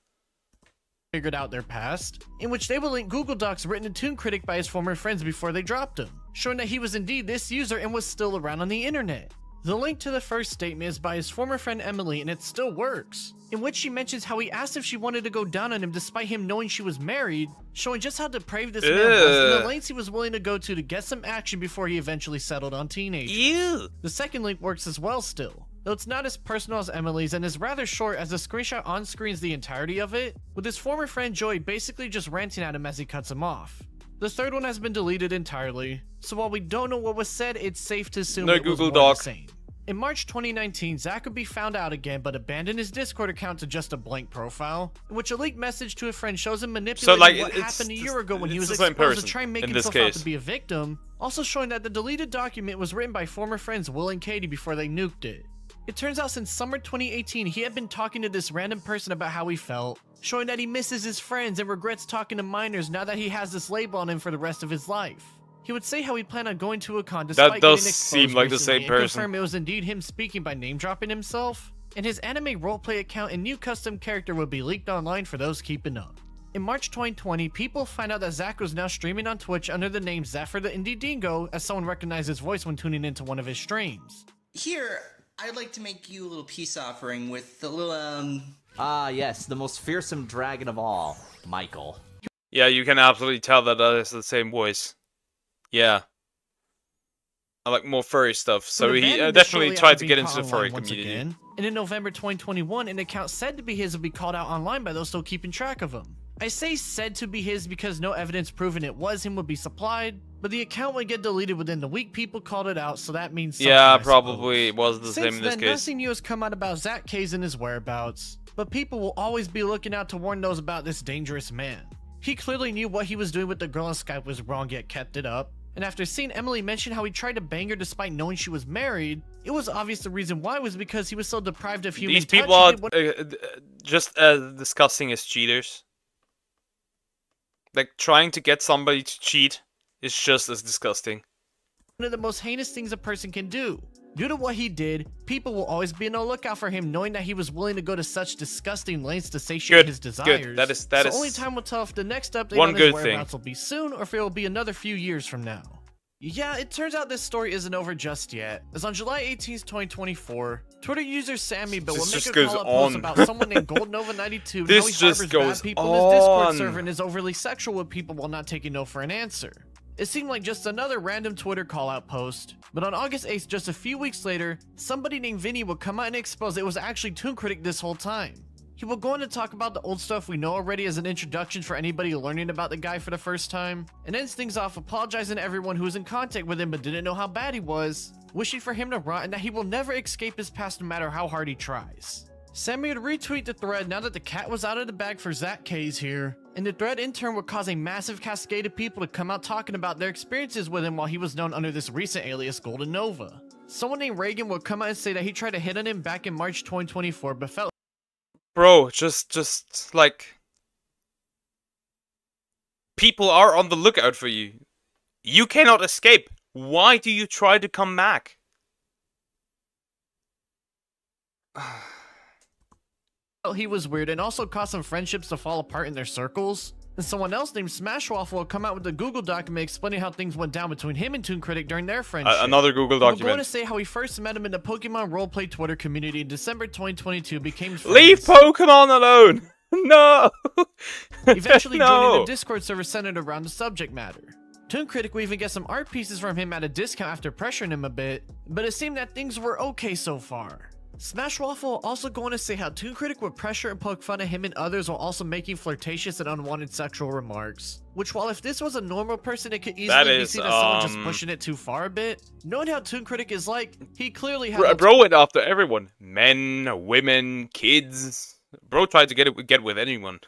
Figured out their past, in which they would link Google Docs written to Toon Critic by his former friends before they dropped him, showing that he was indeed this user and was still around on the internet. The link to the first statement is by his former friend Emily, and it still works, in which she mentions how he asked if she wanted to go down on him despite him knowing she was married, showing just how depraved this man was and the lengths he was willing to go to get some action before he eventually settled on teenagers. Ew. The second link works as well still, though it's not as personal as Emily's and is rather short, as the screenshot on screens the entirety of it, with his former friend Joey basically just ranting at him as he cuts him off. The third one has been deleted entirely, so while we don't know what was said, it's safe to assume no it Google was more Doc. the same. In March 2019, Zach would be found out again, but abandoned his Discord account to just a blank profile, in which a leaked message to a friend shows him manipulating what happened a year ago when he was exposed to try and make himself out to be a victim, also showing that the deleted document was written by former friends Will and Katie before they nuked it. It turns out since summer 2018, he had been talking to this random person about how he felt, showing that he misses his friends and regrets talking to minors now that he has this label on him for the rest of his life. He would say how he planned on going to a con despite That does getting exposed seem like the recently, same and person. confirm it was indeed him speaking by name-dropping himself, and his anime roleplay account and new custom character would be leaked online for those keeping up. In March 2020, people find out that Zach was now streaming on Twitch under the name Zephyr the Indie Dingo, as someone recognized his voice when tuning into one of his streams. Here, I'd like to make you a little peace offering with the little, Ah, yes, the most fearsome dragon of all, Michael. Yeah, you can absolutely tell that is the same voice. Yeah. I like more furry stuff, so he definitely tried to get into the furry community. Again. And in November 2021, an account said to be his would be called out online by those still keeping track of him. I say said to be his because no evidence proving it was him would be supplied, but the account would get deleted within the week people called it out, so that means something, Yeah, I probably it was the Since same in this then, case. nothing new has come out about Zach Kays and his whereabouts, but people will always be looking out to warn those about this dangerous man. He clearly knew what he was doing with the girl on Skype was wrong, yet kept it up. And after seeing Emily mention how he tried to bang her despite knowing she was married, it was obvious the reason why was because he was so deprived of human These touch. people are just as disgusting as cheaters. Like, trying to get somebody to cheat is just as disgusting. One of the most heinous things a person can do. Due to what he did, people will always be on the lookout for him, knowing that he was willing to go to such disgusting lengths to satiate his desires. Good. That is only time will tell if the next update one on his good whereabouts thing. will be soon, or if it will be another few years from now. Yeah, it turns out this story isn't over just yet, as on July 18th, 2024, Twitter user Sammy Bill will make a call-out post about someone named GoldNova92 and how he harbors bad people in his Discord server and is overly sexual with people while not taking no for an answer. It seemed like just another random Twitter call-out post, but on August 8th, just a few weeks later, somebody named Vinny would come out and expose it was actually Toon Critic this whole time. He will go on to talk about the old stuff we know already as an introduction for anybody learning about the guy for the first time, and ends things off apologizing to everyone who was in contact with him but didn't know how bad he was, wishing for him to rot and that he will never escape his past no matter how hard he tries. Sammy would retweet the thread now that the cat was out of the bag for Zach Kays here, and the thread in turn would cause a massive cascade of people to come out talking about their experiences with him while he was known under this recent alias Golden Nova. Someone named Reagan will come out and say that he tried to hit on him back in March 2024, but felt... Bro, just like... People are on the lookout for you. You cannot escape. Why do you try to come back? he was weird and also caused some friendships to fall apart in their circles. And someone else named Smashwaffle will come out with a Google document explaining how things went down between him and Toon Critic during their friendship. Another Google document. We're going to say how he first met him in the Pokemon roleplay Twitter community in December 2022, became friends. Leave Pokemon alone! No! Eventually no. joining the Discord server centered around the subject matter. Toon Critic will even get some art pieces from him at a discount after pressuring him a bit, but it seemed that things were okay so far. Smashwaffle also going to say how Toon Critic would pressure and poke fun at him and others while also making flirtatious and unwanted sexual remarks. Which, while if this was a normal person, it could easily be seen as someone just pushing it too far a bit. Knowing how Toon Critic is like, he clearly had... Bro went after everyone. Men, women, kids. Bro tried to get with anyone.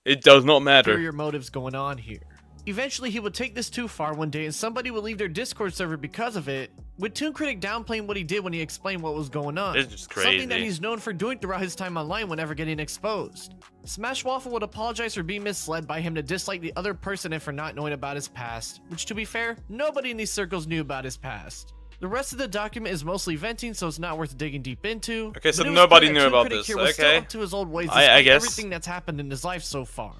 It does not matter. Ulterior motives going on here. Eventually, he would take this too far one day and somebody would leave their Discord server because of it, with Toon Critic downplaying what he did when he explained what was going on. It's just crazy. Something that he's known for doing throughout his time online whenever getting exposed. Smashwaffle would apologize for being misled by him to dislike the other person and for not knowing about his past, which to be fair, nobody in these circles knew about his past. The rest of the document is mostly venting, so it's not worth digging deep into. Okay, so nobody knew about this. Okay. Still up to his old ways I guess. everything that's happened in his life so far.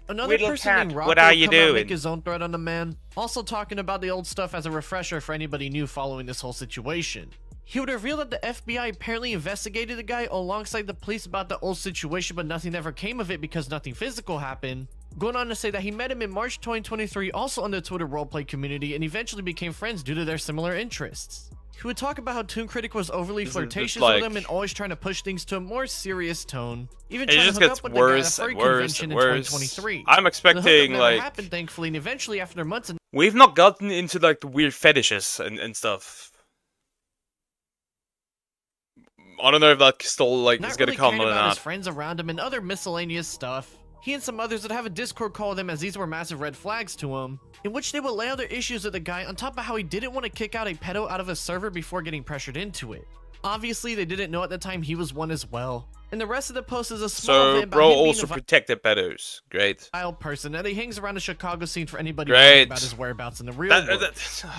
Another person named Rock what are will you come out and doing? make his own thread on the man, also talking about the old stuff as a refresher for anybody new following this whole situation. He would reveal that the FBI apparently investigated the guy alongside the police about the old situation, but nothing ever came of it because nothing physical happened. Going on to say that he met him in March 2023 also on the Twitter roleplay community and eventually became friends due to their similar interests. He would talk about how Toon Critic was overly flirtatious with him and always trying to push things to a more serious tone. Even trying to hook up with the guy at a furry convention in 2023. I'm expecting like happened thankfully, and eventually after months and we've not gotten into like the weird fetishes and stuff. I don't know if that still like is gonna come or not. His friends around him and other miscellaneous stuff. He and some others would have a Discord call with him as these were massive red flags to him, in which they would lay out their issues with the guy on top of how he didn't want to kick out a pedo out of a server before getting pressured into it. Obviously, they didn't know at the time he was one as well. And the rest of the post is a small bit about bro him being also protected pedos. Great. Wild person, and he hangs around the Chicago scene for anybody Great. about his whereabouts in the real world.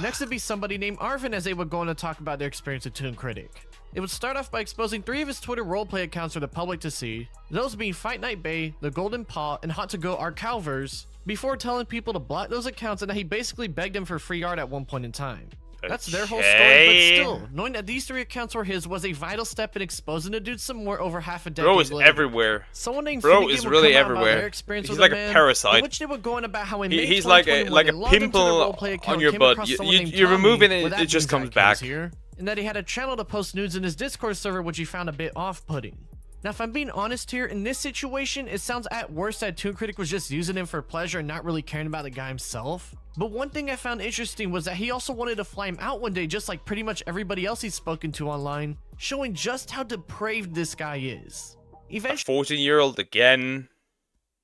Next would be somebody named Arvin as they would go on to talk about their experience with Toon Critic. It would start off by exposing 3 of his Twitter roleplay accounts for the public to see, those being Fight Night Bay, The Golden Paw, and Hot to Go Art Calvers, before telling people to block those accounts and that he basically begged them for free art at one point in time. That's their whole story, but still, knowing that these 3 accounts were his was a vital step in exposing the dude some more over half a decade Bro is later. everywhere. Someone named Bro Finnegan is would really come out about everywhere. their experience He's with like a a man, parasite. in which they were going about how in May He's like a 2021, pimple account on your came butt. across someone named You're Tommy, removing it, with it just admin comes account back. here, and that he had a channel to post nudes in his Discord server, which he found a bit off-putting. Now, if I'm being honest here, in this situation, it sounds at worst that Toon Critic was just using him for pleasure and not really caring about the guy himself. But one thing I found interesting was that he also wanted to fly him out one day, just like pretty much everybody else he's spoken to online, showing just how depraved this guy is. Eventually, 14-year-old again.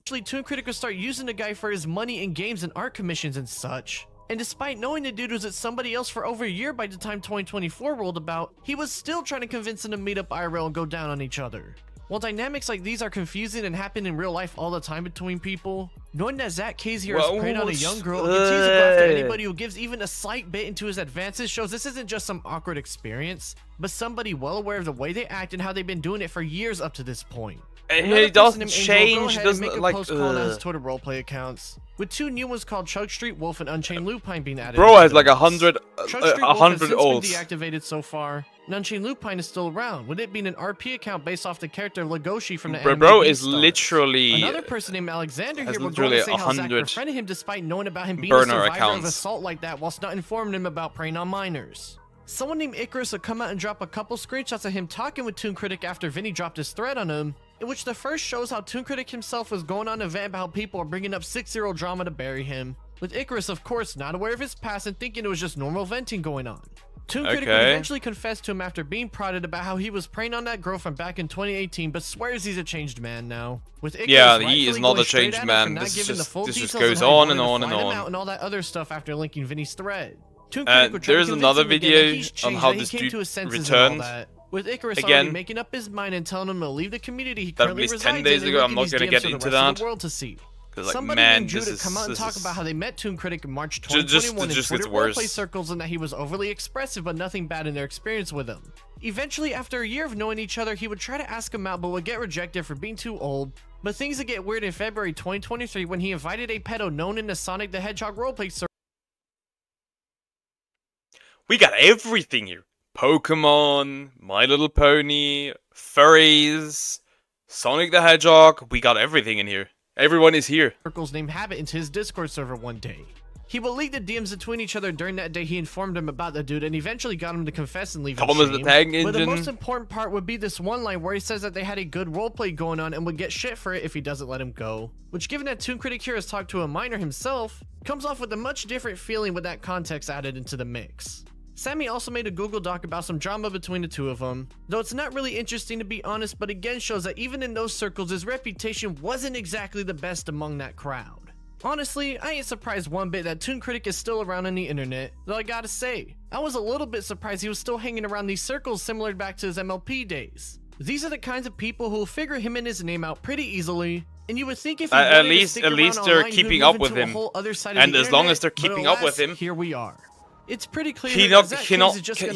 Toon Critic would start using the guy for his money in games and art commissions and such. And despite knowing the dude was at somebody else for over a year by the time 2024 rolled about, he was still trying to convince him to meet up IRL and go down on each other. While dynamics like these are confusing and happen in real life all the time between people, knowing that Zach K's here is preying on a young girl and continues to go after anybody who gives even a slight bit into his advances shows this isn't just some awkward experience, but somebody well aware of the way they act and how they've been doing it for years up to this point. He doesn't change, doesn't like. Post calling out his Twitter roleplay accounts, with 2 new ones called Chug Street Wolf and Unchained Lupine being added. Bro has like 100 Chug Street Wolf has since been olds. deactivated so far, and Unchained Lupine is still around, with it being an RP account based off the character Legoshi from the anime. Bro is Beastars. literally. Another person named Alexander here will go literally and say how Zach 100 befriended him despite knowing about him being burner a survivor accounts. of assault like that, whilst not informing him about preying on minors. Someone named Icarus will come out and drop a couple screenshots of him talking with Toon Critic after Vinny dropped his thread on him, in which the first shows how Toon Critic himself was going on an event about how people are bringing up 6-year-old drama to bury him, with Icarus of course not aware of his past and thinking it was just normal venting going on. Toon Critic would eventually confess to him after being prodded about how he was preying on that girl from back in 2018, but swears he's a changed man now. With Icarus he is not a changed man. This just goes on and on and on. And all that other stuff after linking Vinny's thread. There's another video on how this dude returned. With Icarus again, already making up his mind and telling him to leave the community he that currently released resides 10 days in ago. I'm and not leak gonna these get DMs into for the rest of that. the world to see. Like, Somebody man, named Judah come out and talk about how they met Toon Critic in March 2021 in Twitter roleplay circles and that he was overly expressive but nothing bad in their experience with him. Eventually, after a year of knowing each other, he would try to ask him out but would get rejected for being too old. But things would get weird in February 2023 when he invited a pedo known in the Sonic the Hedgehog roleplay circle. We got everything here. Pokemon, My Little Pony, furries, Sonic the Hedgehog. We got everything in here. Everyone is here. Circles named Habit into his Discord server one day. He would leak the DMs between each other during that day. He informed him about the dude and eventually got him to confess and leave his shame. the tag engine. But the most important part would be this one line where he says that they had a good roleplay going on and would get shit for it if he doesn't let him go. Which, given that Toon Critic here has talked to a minor himself, comes off with a much different feeling with that context added into the mix. Sammy also made a Google Doc about some drama between the two of them, though it's not really interesting to be honest, but again shows that even in those circles his reputation wasn't exactly the best among that crowd. Honestly, I ain't surprised one bit that Toon Critic is still around on the internet, though I gotta say, I was a little bit surprised he was still hanging around these circles similar back to his MLP days. These are the kinds of people who will figure him and his name out pretty easily, and you would think if he at least they're keeping up with him, and as long as they're keeping up with him, here we are. It's pretty clear he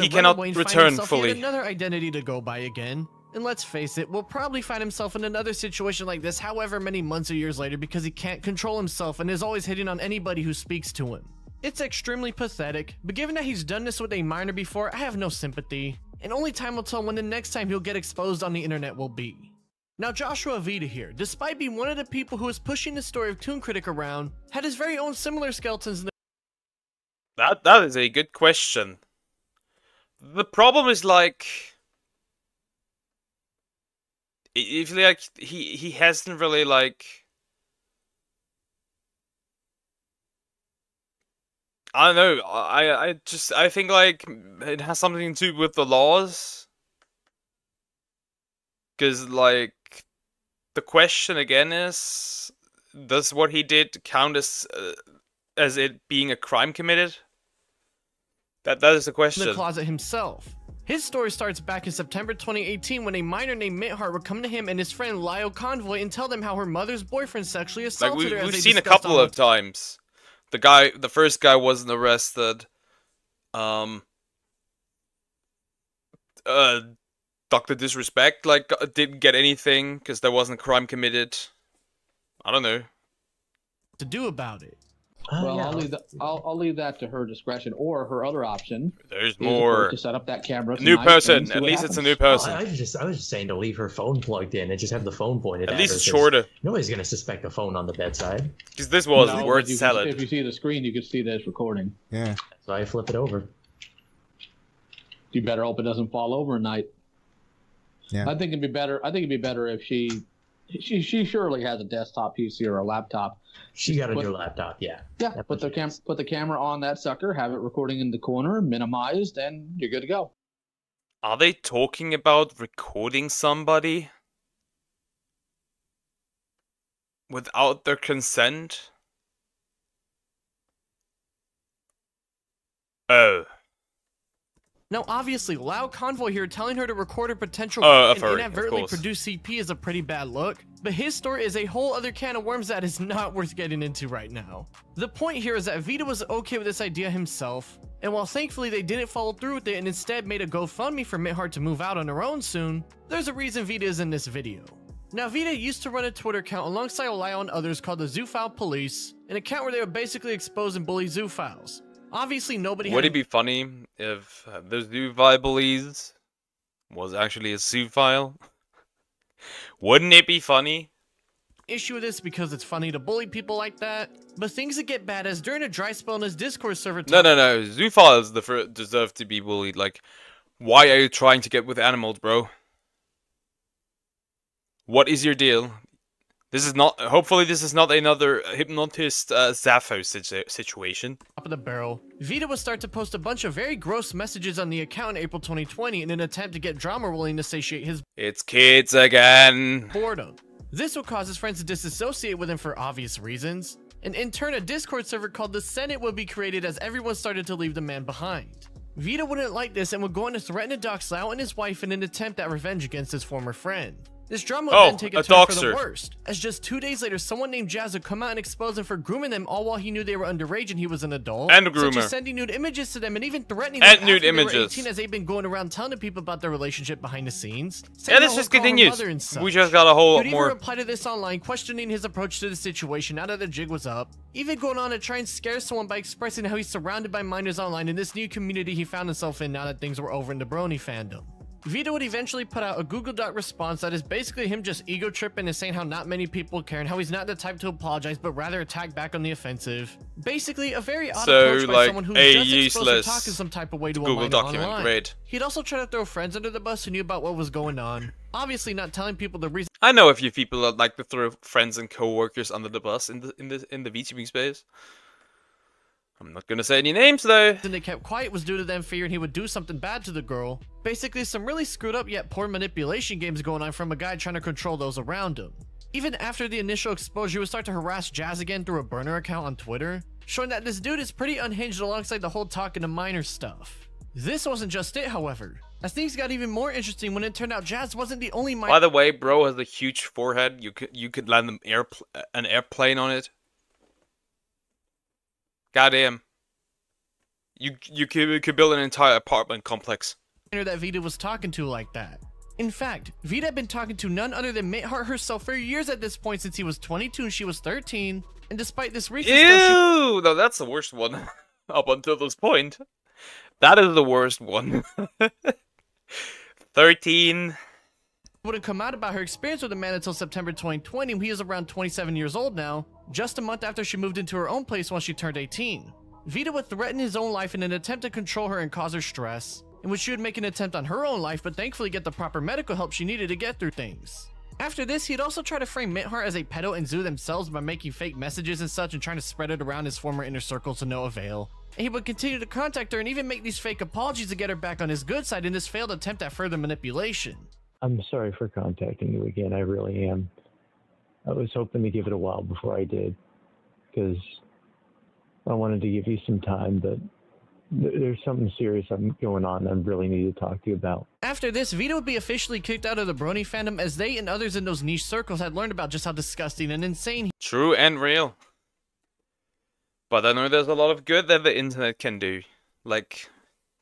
cannot return fully. Another identity to go by again. And let's face it, we'll probably find himself in another situation like this however many months or years later because he can't control himself and is always hitting on anybody who speaks to him. It's extremely pathetic, but given that he's done this with a minor before, I have no sympathy. And only time will tell when the next time he'll get exposed on the internet will be. Now Joshua Vita here, despite being one of the people who was pushing the story of Toon Critic around, had his very own similar skeletons in the That is a good question. The problem is like, if like he hasn't really like, I don't know. I think like it has something to do with the laws, because like the question again is, does what he did count as it being a crime committed? That is the question. The closet himself. His story starts back in September 2018 when a minor named Mithart would come to him and his friend Lyle Convoy and tell them how her mother's boyfriend sexually assaulted her. We've seen a couple of times. The first guy wasn't arrested. Dr. Disrespect didn't get anything because there wasn't a crime committed. I don't know. To do about it. Well, yeah. I'll leave that to her discretion, or her other option. There's more. To set up that camera. New person. At least it's a new person. I was just saying to leave her phone plugged in and just have the phone pointed at her. At least it's shorter. Nobody's gonna suspect a phone on the bedside. Because this was word salad. If you see the screen, you can see that it's recording. Yeah. So I flip it over. You better hope it doesn't fall over at night. Yeah. I think it'd be better. I think it'd be better if she surely has a desktop PC or a laptop. She got a new laptop, yeah. Yeah, put the camera on that sucker, have it recording in the corner, minimized, and you're good to go. Are they talking about recording somebody without their consent? Oh. Now, obviously, Loud Convoy here telling her to record her potential and inadvertently produce CP is a pretty bad look, but his story is a whole other can of worms that is not worth getting into right now. The point here is that Vita was okay with this idea himself, and while thankfully they didn't follow through with it and instead made a GoFundMe for Mithart to move out on her own soon, there's a reason Vita is in this video. Now, Vita used to run a Twitter account alongside Lyle and others called the Zoophile Police, an account where they would basically expose and bully zoophiles. Obviously, nobody. Would it be funny if the zoophile bullies was actually a zoophile? Wouldn't it be funny? Issue with this because it's funny to bully people like that, but things that get bad as during a dry spell in his Discord server. No. Zoophiles deserve to be bullied. Like, why are you trying to get with animals, bro? What is your deal? This is not. Hopefully, this is not another hypnotist Zaphos situation. Top of the barrel, Vita would start to post a bunch of very gross messages on the account in April 2020 in an attempt to get drama rolling to satiate his. It's kids again. Boredom. This would cause his friends to disassociate with him for obvious reasons. and in turn a Discord server called the Senate would be created as everyone started to leave the man behind. Vita wouldn't like this and would go on to threaten to dox Lau and his wife in an attempt at revenge against his former friend. This drama would then take a turn for the worst, as just 2 days later someone named Jazz would come out and expose him for grooming them, all while he knew they were underage and he was an adult. And a groomer. Such as sending nude images to them and even threatening them after they were 18, as they've been going around telling people about their relationship behind the scenes. Yeah, this just continues. We just got a whole lot more. He would reply to this online, questioning his approach to the situation now that the jig was up, even going on to try and scare someone by expressing how he's surrounded by minors online in this new community he found himself in now that things were over in the Brony fandom. Vita would eventually put out a Google Doc response that is basically him just ego tripping and saying how not many people care and how he's not the type to apologize but rather attack back on the offensive. Basically, a very odd approach by someone who's just exposed to talking some type of way to a minor online. Great. He'd also try to throw friends under the bus who knew about what was going on, obviously not telling people the reason. I know a few people that like to throw friends and co-workers under the bus in the VTubing space. I'm not gonna say any names though. And they kept quiet was due to them fearing he would do something bad to the girl. Basically some really screwed up yet poor manipulation games going on from a guy trying to control those around him. Even after the initial exposure, he would start to harass Jazz again through a burner account on Twitter, showing that this dude is pretty unhinged alongside the whole talking to minor stuff. This wasn't just it, however, as things got even more interesting when it turned out Jazz wasn't the only minor. By the way, bro has a huge forehead. You could land an airplane on it. Goddamn. You could build an entire apartment complex. That Vita was talking to like that. In fact, Vita had been talking to none other than Mithart herself for years at this point, since he was 22 and she was 13. And despite this recent Ew! No, that's the worst one. Up until this point. That is the worst one. 13. Wouldn't come out about her experience with the man until September 2020, when he is around 27 years old now, just a month after she moved into her own place once she turned 18. Vita would threaten his own life in an attempt to control her and cause her stress, in which she would make an attempt on her own life but thankfully get the proper medical help she needed to get through things. After this, he'd also try to frame Mithart as a pedo and Zoo themselves by making fake messages and such and trying to spread it around his former inner circle to no avail. And he would continue to contact her and even make these fake apologies to get her back on his good side in this failed attempt at further manipulation. I'm sorry for contacting you again, I really am. I was hoping to give it a while before I did, because I wanted to give you some time, but there's something serious going on I really need to talk to you about. After this, Vita would be officially kicked out of the Brony fandom, as they and others in those niche circles had learned about just how disgusting and insane True and real. But I know there's a lot of good that the internet can do. Like,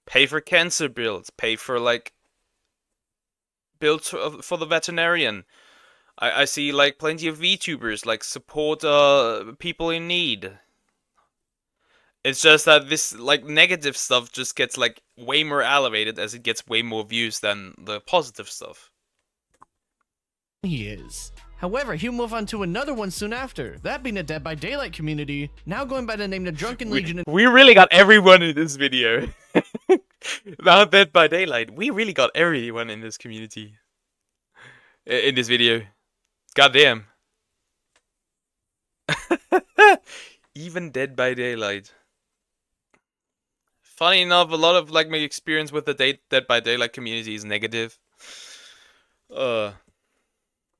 pay for cancer bills, pay for, like, bills for the veterinarian. I see, like, plenty of VTubers, like, support people in need. It's just that this, like, negative stuff just gets, like, way more elevated as it gets way more views than the positive stuff. he is. However, he'll move on to another one soon after, that being the Dead by Daylight community, now going by the name the Drunken Legion. We really got everyone in this video. Not Dead by Daylight, we really got everyone in this community. In this video. Goddamn. Even Dead by Daylight. Funny enough, a lot of like my experience with the Dead by Daylight community is negative.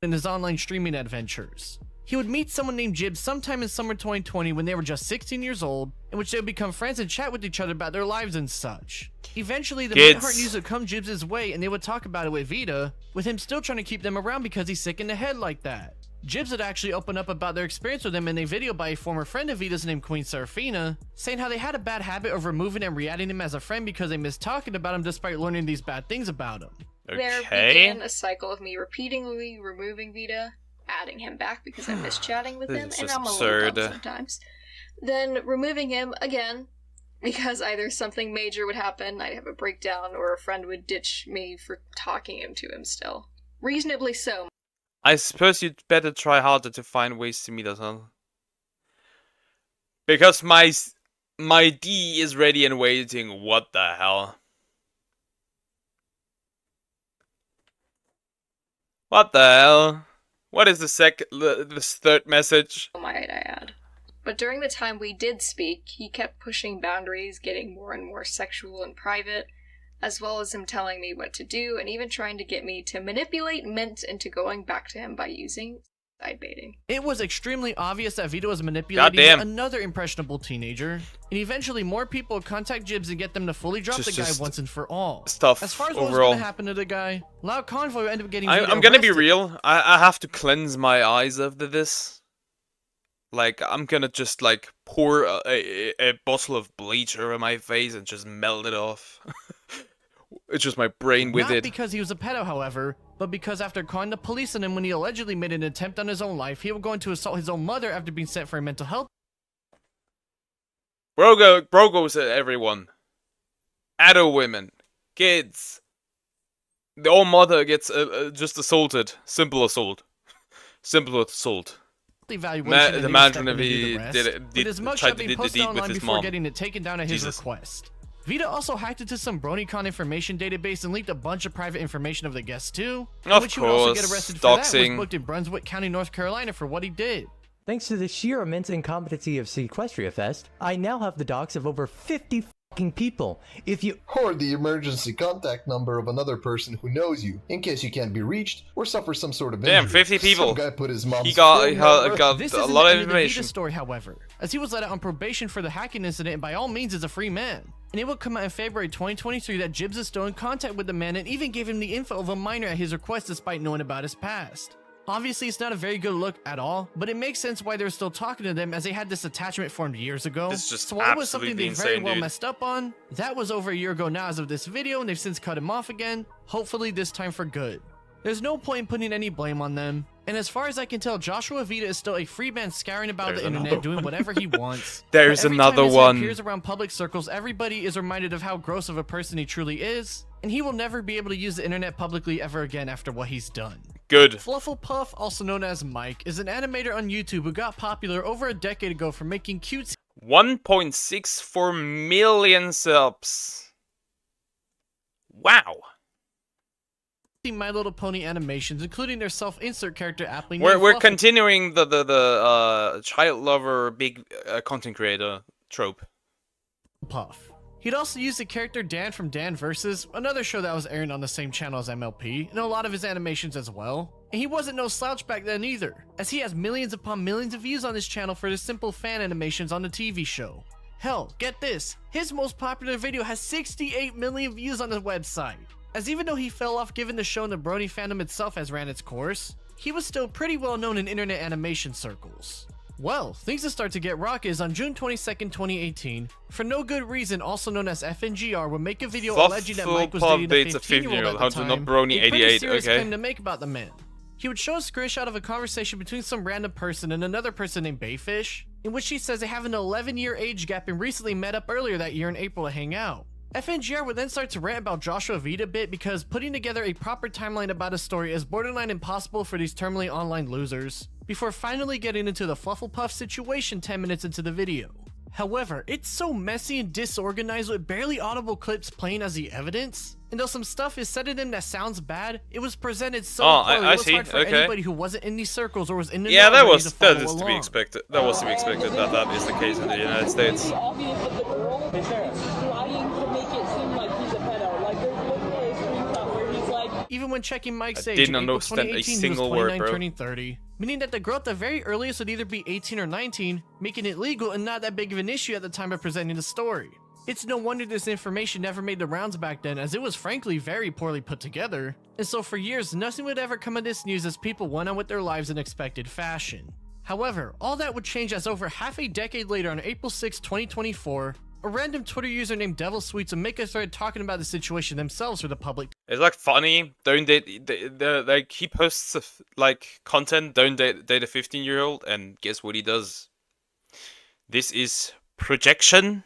In his online streaming adventures. He would meet someone named Jib sometime in summer 2020 when they were just 16 years old, in which they would become friends and chat with each other about their lives and such. Eventually, the Mithart news would come Jib's way and they would talk about it with Vita, with him still trying to keep them around because he's sick in the head like that. Jibs would actually open up about their experience with him in a video by a former friend of Vita's named Queen Seraphina, saying how they had a bad habit of removing and re-adding him as a friend because they missed talking about him despite learning these bad things about him. There began a cycle of me repeatedly removing Vita, adding him back because I miss chatting with him, and I'm a little dumb sometimes. Then removing him again, because either something major would happen, I'd have a breakdown, or a friend would ditch me for talking him to him still. Reasonably so. I suppose you'd better try harder to find ways to meet us, huh? Because my D is ready and waiting, what the hell? What the hell? What is this third message? Might I add. But during the time we did speak, he kept pushing boundaries, getting more and more sexual and private, as well as him telling me what to do, and even trying to get me to manipulate Mint into going back to him by using side baiting. It was extremely obvious that Vito was manipulating another impressionable teenager, and eventually more people would contact Jibs and get them to fully drop the guy once and for all. As far as what was going to happen to the guy, Loud Convoy would end up getting I'm gonna be real. I have to cleanse my eyes after this. Like, I'm gonna just, like, pour a bottle of bleach over my face and just melt it off. It's just my brain with Not it. because he was a pedo, however, but because after calling the police on him when he allegedly made an attempt on his own life, he would go on to assault his own mother after being sent for a mental health. Bro goes at everyone. Adult women. Kids. The old mother gets just assaulted. Simple assault. Simple assault. Imagine if he tried to do the deed with his mom. Getting it taken down at his request. Vita also hacked into some BronyCon information database and leaked a bunch of private information of the guests too. Of which course, he would also get arrested for that, was booked in Brunswick County, North Carolina for what he did. Thanks to the sheer immense incompetency of Sequestria Fest, I now have the docs of over 50 fucking people. If you or the emergency contact number of another person who knows you, in case you can't be reached or suffer some sort of injury. Damn, 50 people. Some guy put his mom's he got this a isn't lot the of end information. The Vita story, however, as he was let out on probation for the hacking incident and by all means is a free man. And it would come out in February 2023 that Jibs is still in contact with the man and even gave him the info of a minor at his request despite knowing about his past. Obviously, it's not a very good look at all, but it makes sense why they're still talking to them as they had this attachment formed years ago. So while it was something they very well messed up on, that was over a year ago now as of this video, and they've since cut him off again, hopefully this time for good. There's no point in putting any blame on them, and as far as I can tell, Joshua Vita is still a free man scouring about the internet, doing whatever he wants. There's another one. Every time his head appears around public circles, everybody is reminded of how gross of a person he truly is, and he will never be able to use the internet publicly ever again after what he's done. Good. Flufflepuff, also known as Mike, is an animator on YouTube who got popular over a decade ago for making cute 1.64 million subs. Wow. My Little Pony animations, including their self-insert character aptly named We're Fluffy. continuing the child lover big content creator trope. Puff. He'd also used the character Dan from Dan Versus, another show that was airing on the same channel as MLP, in a lot of his animations as well. And he wasn't no slouch back then either, as he has millions upon millions of views on his channel for his simple fan animations on the TV show. Hell, get this, his most popular video has 68 million views on the website. As even though he fell off given the show and the Brony fandom itself has ran its course, he was still pretty well known in internet animation circles. Well, things that start to get rocky is on June 22nd, 2018, for no good reason, also known as FNGR, would make a video alleging that Mike was dating a 15-year-old at the time, a pretty serious claim to make about the man. He would show a screenshot of a conversation between some random person and another person named Bayfish, in which she says they have an 11-year age gap and recently met up earlier that year in April to hang out. FNGR would then start to rant about Joshua Vita a bit because putting together a proper timeline about a story is borderline impossible for these terminally online losers, before finally getting into the Flufflepuff situation 10 minutes into the video. However, it's so messy and disorganized with barely audible clips playing as the evidence, and though some stuff is said in them that sounds bad, it was presented so poorly it was hard for anybody who wasn't in these circles or was in the yeah, that is to be expected. That was to be expected that is the case in the United States. Even when checking Mike's age, didn't April understand 2018, a single he was 29 word, bro. turning 30, meaning that the girl at the very earliest would either be 18 or 19, making it legal and not that big of an issue at the time of presenting the story. It's no wonder this information never made the rounds back then, as it was frankly very poorly put together, and so for years nothing would ever come of this news as people went on with their lives in expected fashion. However, all that would change as over half a decade later on April 6, 2024, a random Twitter user named Devil Sweets would make a thread talking about the situation themselves for the public. It's like funny, don't date, like he posts like content, don't date a 15-year-old, and guess what he does? This is projection.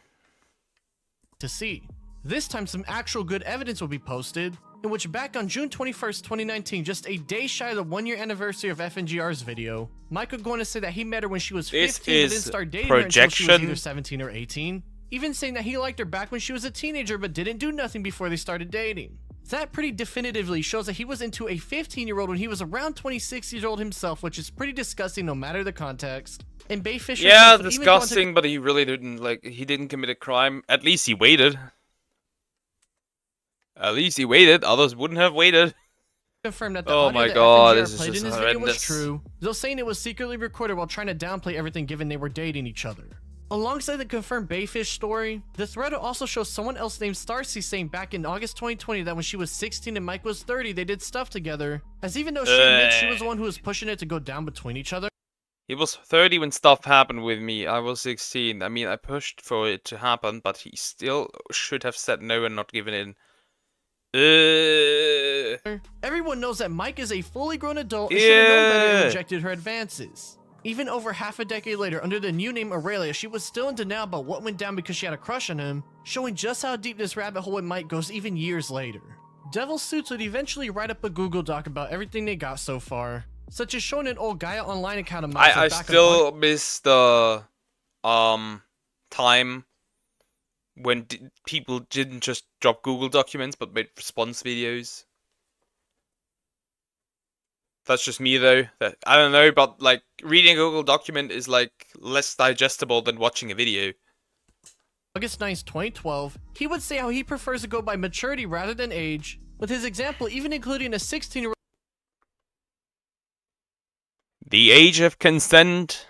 To see. This time some actual good evidence will be posted, in which back on June 21st, 2019, just a day shy of the 1-year anniversary of FNGR's video, Mike would go on to say that he met her when she was 15 but didn't start dating her until she was either 17 or 18. Even saying that he liked her back when she was a teenager but didn't do nothing before they started dating. That pretty definitively shows that he was into a 15-year-old when he was around 26 years old himself, which is pretty disgusting no matter the context. And Bayfish, yeah, disgusting, but he really didn't, like, he didn't commit a crime. At least he waited. At least he waited, others wouldn't have waited. confirmed that the Oh audio my that god, FNGR this is played just in his video was horrendous. true, though saying it was secretly recorded while trying to downplay everything given they were dating each other. Alongside the confirmed Bayfish story, the thread also shows someone else named Starcy saying back in August 2020 that when she was 16 and Mike was 30, they did stuff together, as even though she admits she was the one who was pushing it to go down between each other. He was 30 when stuff happened with me. I was 16. I mean, I pushed for it to happen, but he still should have said no and not given in. Everyone knows that Mike is a fully grown adult and should have known better and rejected her advances. Even over half a decade later, under the new name Aurelia, she was still in denial about what went down because she had a crush on him, showing just how deep this rabbit hole with Mike goes even years later. Devil Suits would eventually write up a Google Doc about everything they got so far, such as showing an old Gaia Online account of Mike's. I still miss the time when people didn't just drop Google documents but made response videos. That's just me though. That I don't know, but like reading a Google document is like less digestible than watching a video. August 9th, 2012, he would say how he prefers to go by maturity rather than age, with his example even including a 16-year-old. The age of consent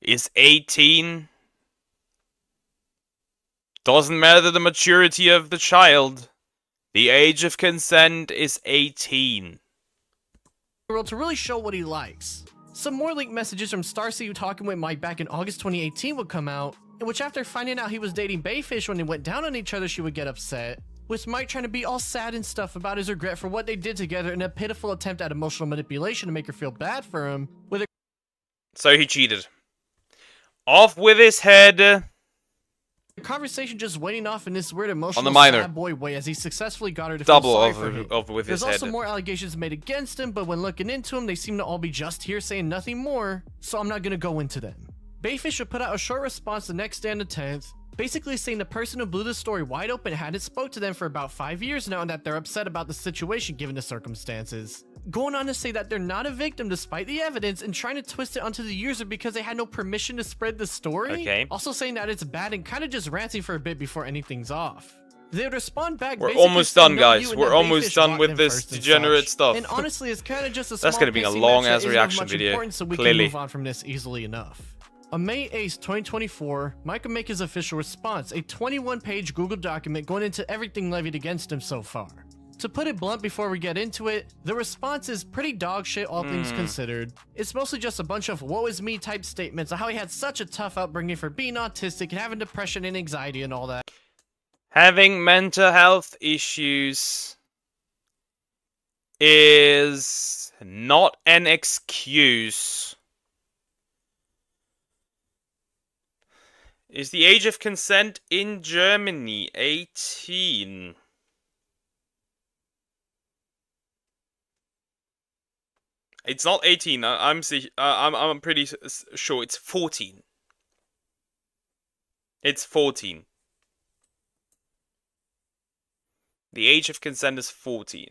is 18. Doesn't matter the maturity of the child. The age of consent is 18. To really show what he likes. Some more leaked messages from Starcy talking with Mike back in August 2018 would come out, in which after finding out he was dating Bayfish when they went down on each other, she would get upset, with Mike trying to be all sad and stuff about his regret for what they did together in a pitiful attempt at emotional manipulation to make her feel bad for him, with a So he cheated. Off with his head. the conversation just waiting off in this weird emotional On the minor. sad boy way as he successfully got her to Double feel sorry for him. over with his There's also head. more allegations made against him, but when looking into him, they seem to all be just hearsay and nothing more, so I'm not gonna go into them. Bayfish would put out a short response the next day on the 10th, basically saying the person who blew the story wide open hadn't spoke to them for about 5 years now and that they're upset about the situation given the circumstances. Going on to say that they're not a victim despite the evidence and trying to twist it onto the user because they had no permission to spread the story. Okay. Also saying that it's bad and kind of just ranting for a bit before anything's off. They would respond back. We're basically almost saying done, no, guys. you and We're that almost Bayfish done blocked with them this first and degenerate such. stuff. And honestly, it's kind of just a That's small gonna be a pissy long match that ass isn't of reaction much video, importance, so we clearly. can move on from this easily enough. On May 8th, 2024, Mike would make his official response, a 21-page Google document going into everything levied against him so far. To put it blunt before we get into it, the response is pretty dog shit all things considered. It's mostly just a bunch of woe is me type statements on how he had such a tough upbringing for being autistic and having depression and anxiety and all that. Having mental health issues is not an excuse. Is the age of consent in Germany 18? It's not 18. I'm pretty sure it's 14. It's 14. The age of consent is 14.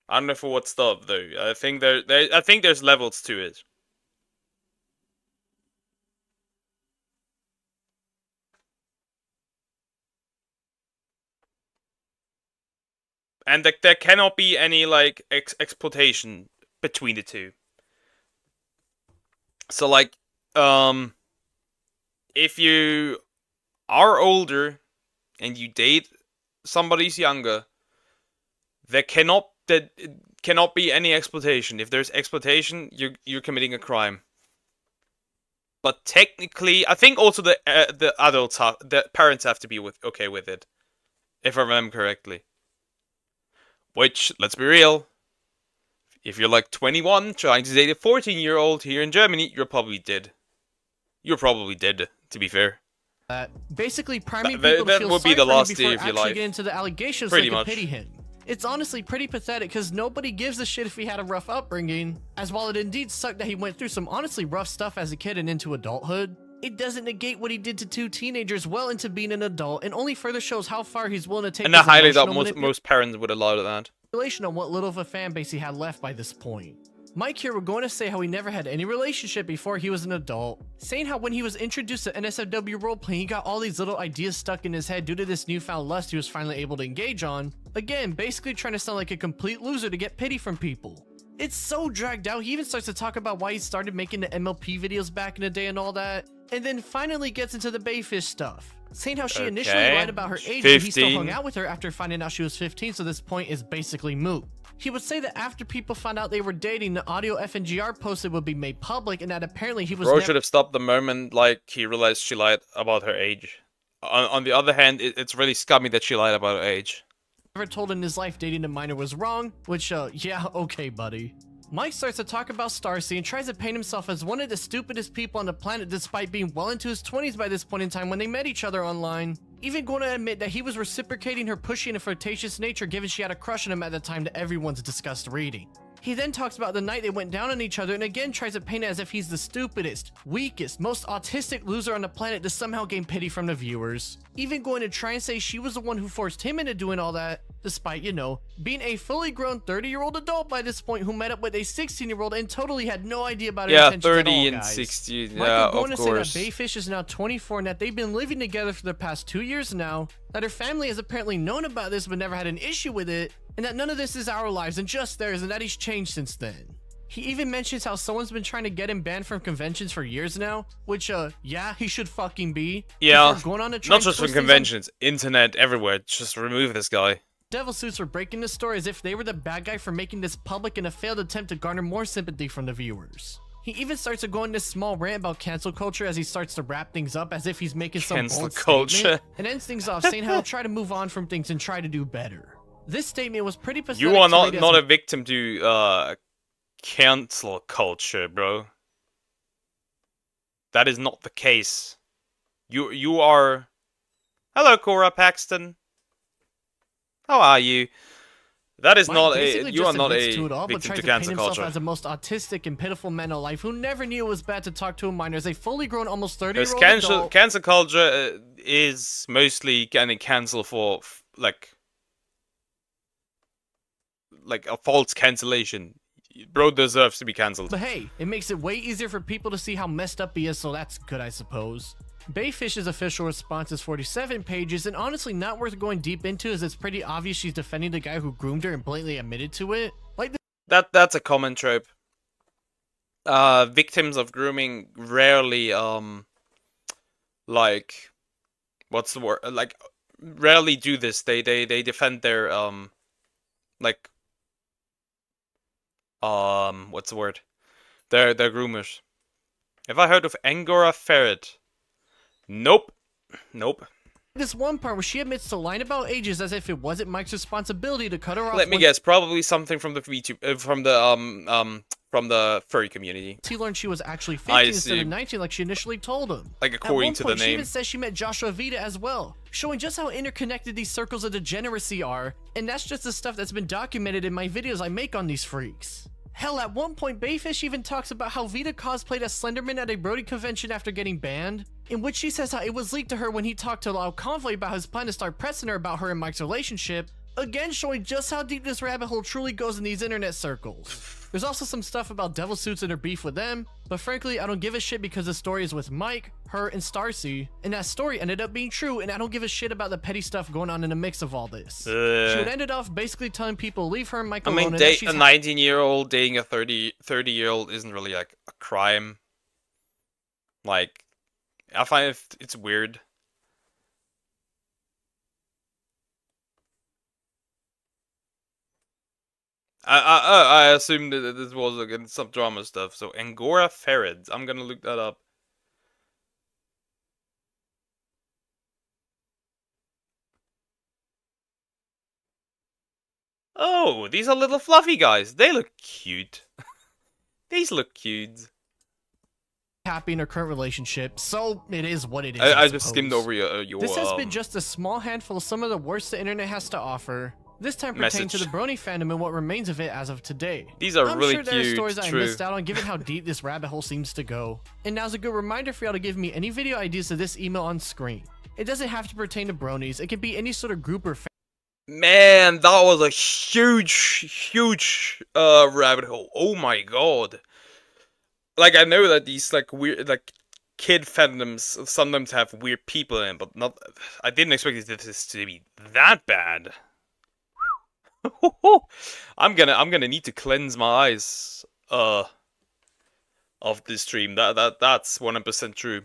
I don't know for what stuff though. I think I think there's levels to it. And there cannot be any like exploitation between the two. So like, if you are older and you date somebody who's younger, there cannot be any exploitation. If there's exploitation, you're committing a crime. But technically, I think also the adults the parents have to be okay with it, if I remember correctly. Which, let's be real, if you're like 21 trying to date a 14-year-old here in Germany, you're probably dead. You're probably dead, to be fair. Basically priming people to feel would be sorry the for him last before day of your actually life. get into the allegations Pretty so they much. can pity him. It's honestly pretty pathetic because nobody gives a shit if he had a rough upbringing, as while it indeed sucked that he went through some honestly rough stuff as a kid and into adulthood, it doesn't negate what he did to two teenagers well into being an adult and only further shows how far he's willing to take And I his highly doubt emotional most parents would allow that. manipulation on what little of a fan base he had left by this point. Mike here we're going to say how he never had any relationship before he was an adult, saying how when he was introduced to NSFW roleplay, he got all these little ideas stuck in his head due to this newfound lust he was finally able to engage on. Again, basically trying to sound like a complete loser to get pity from people. It's so dragged out, he even starts to talk about why he started making the MLP videos back in the day and all that, and then finally gets into the Bayfish stuff, saying how she initially lied about her age, but he still hung out with her after finding out she was 15, so this point is basically moot. He would say that after people found out they were dating, the audio FNGR posted would be made public, and that apparently he was Bro should have stopped the moment like he realized she lied about her age. On the other hand, it's really scummy that she lied about her age. Never told in his life dating a minor was wrong, which yeah, okay buddy. Mike starts to talk about Starcy and tries to paint himself as one of the stupidest people on the planet despite being well into his 20s by this point in time when they met each other online. Even going to admit that he was reciprocating her pushy and flirtatious nature given she had a crush on him at the time to everyone's disgust reading. He then talks about the night they went down on each other and again tries to paint it as if he's the stupidest, weakest, most autistic loser on the planet to somehow gain pity from the viewers. Even going to try and say she was the one who forced him into doing all that, despite, you know, being a fully grown 30-year-old adult by this point who met up with a 16-year-old and totally had no idea about her intentions at all, 30 and guys. 16, Michael yeah, going of to course. say that Bayfish is now 24 and that they've been living together for the past 2 years now, that her family has apparently known about this but never had an issue with it, and that none of this is our lives and just theirs, and that he's changed since then. He even mentions how someone's been trying to get him banned from conventions for years now, which, yeah, he should fucking be. Yeah, going on to try not and just from twist things on conventions, internet, everywhere. Just remove this guy. Devil Suits were breaking the story as if they were the bad guy for making this public in a failed attempt to garner more sympathy from the viewers. He even starts to go on this small rant about cancel culture as he starts to wrap things up as if he's making some Cancel bold culture. statement, and ends things off saying how he'll try to move on from things and try to do better. This statement was pretty pathetic. You are to read not as a victim to cancel culture, bro. That is not the case. You are. Hello, Cora Paxton. How are you? That is not a. You are not a victim to cancel culture. As the most autistic and pitiful man alive who never knew it was bad to talk to a minor as a fully grown, almost 30-year-old adult. Cancel culture is mostly kind of cancel for like a false cancellation. Bro deserves to be cancelled. But hey, it makes it way easier for people to see how messed up he is, so that's good, I suppose. Bayfish's official response is 47 pages, and honestly not worth going deep into as it's pretty obvious she's defending the guy who groomed her and blatantly admitted to it. Like that's a common trope. Victims of grooming rarely like what's the word? Like rarely do this. They defend their what's the word? Their groomers. Have I heard of Angora Ferret? Nope. Nope. This one part where she admits to lying about ages as if it wasn't Mike's responsibility to cut her off. Let me guess, probably something from the VTuber, from the furry community. He learned she was actually 15 instead of 19 like she initially told him. Like according to the name. She even says she met Joshua Vita as well, showing just how interconnected these circles of degeneracy are, and that's just the stuff that's been documented in my videos I make on these freaks. Hell, at one point, Bayfish even talks about how Vita cosplayed as Slenderman at a Brody convention after getting banned, in which she says how it was leaked to her when he talked to Lau Convoy about his plan to start pressing her about her and Mike's relationship, again showing just how deep this rabbit hole truly goes in these internet circles. There's also some stuff about Devil Suits and her beef with them, but frankly, I don't give a shit because the story is with Mike, her, and Starcy, and that story ended up being true, and I don't give a shit about the petty stuff going on in the mix of all this. She would ended off basically telling people leave her and Mike alone. I mean, a 19-year-old dating a 30-year-old isn't really like a crime. Like, I find it's weird. I assumed that this was like some drama stuff. So Angora Ferrets, I'm gonna look that up. Oh, these are little fluffy guys. They look cute. These look cute. Happy in her current relationship, so it is what it is. I just skimmed over your This has been just a small handful of some of the worst the internet has to offer. This time pertaining to the Brony fandom and what remains of it as of today. These are really I'm sure there are cute, stories I missed out on given how deep this rabbit hole seems to go. And now's a good reminder for y'all to give me any video ideas to this email on screen. It doesn't have to pertain to bronies, it can be any sort of group or Man, that was a huge rabbit hole. Oh my god. Like, I know that these, like, weird, like, kid fandoms sometimes have weird people in, but not. I didn't expect this to be that bad. I'm gonna need to cleanse my eyes of this stream. That's 100% true.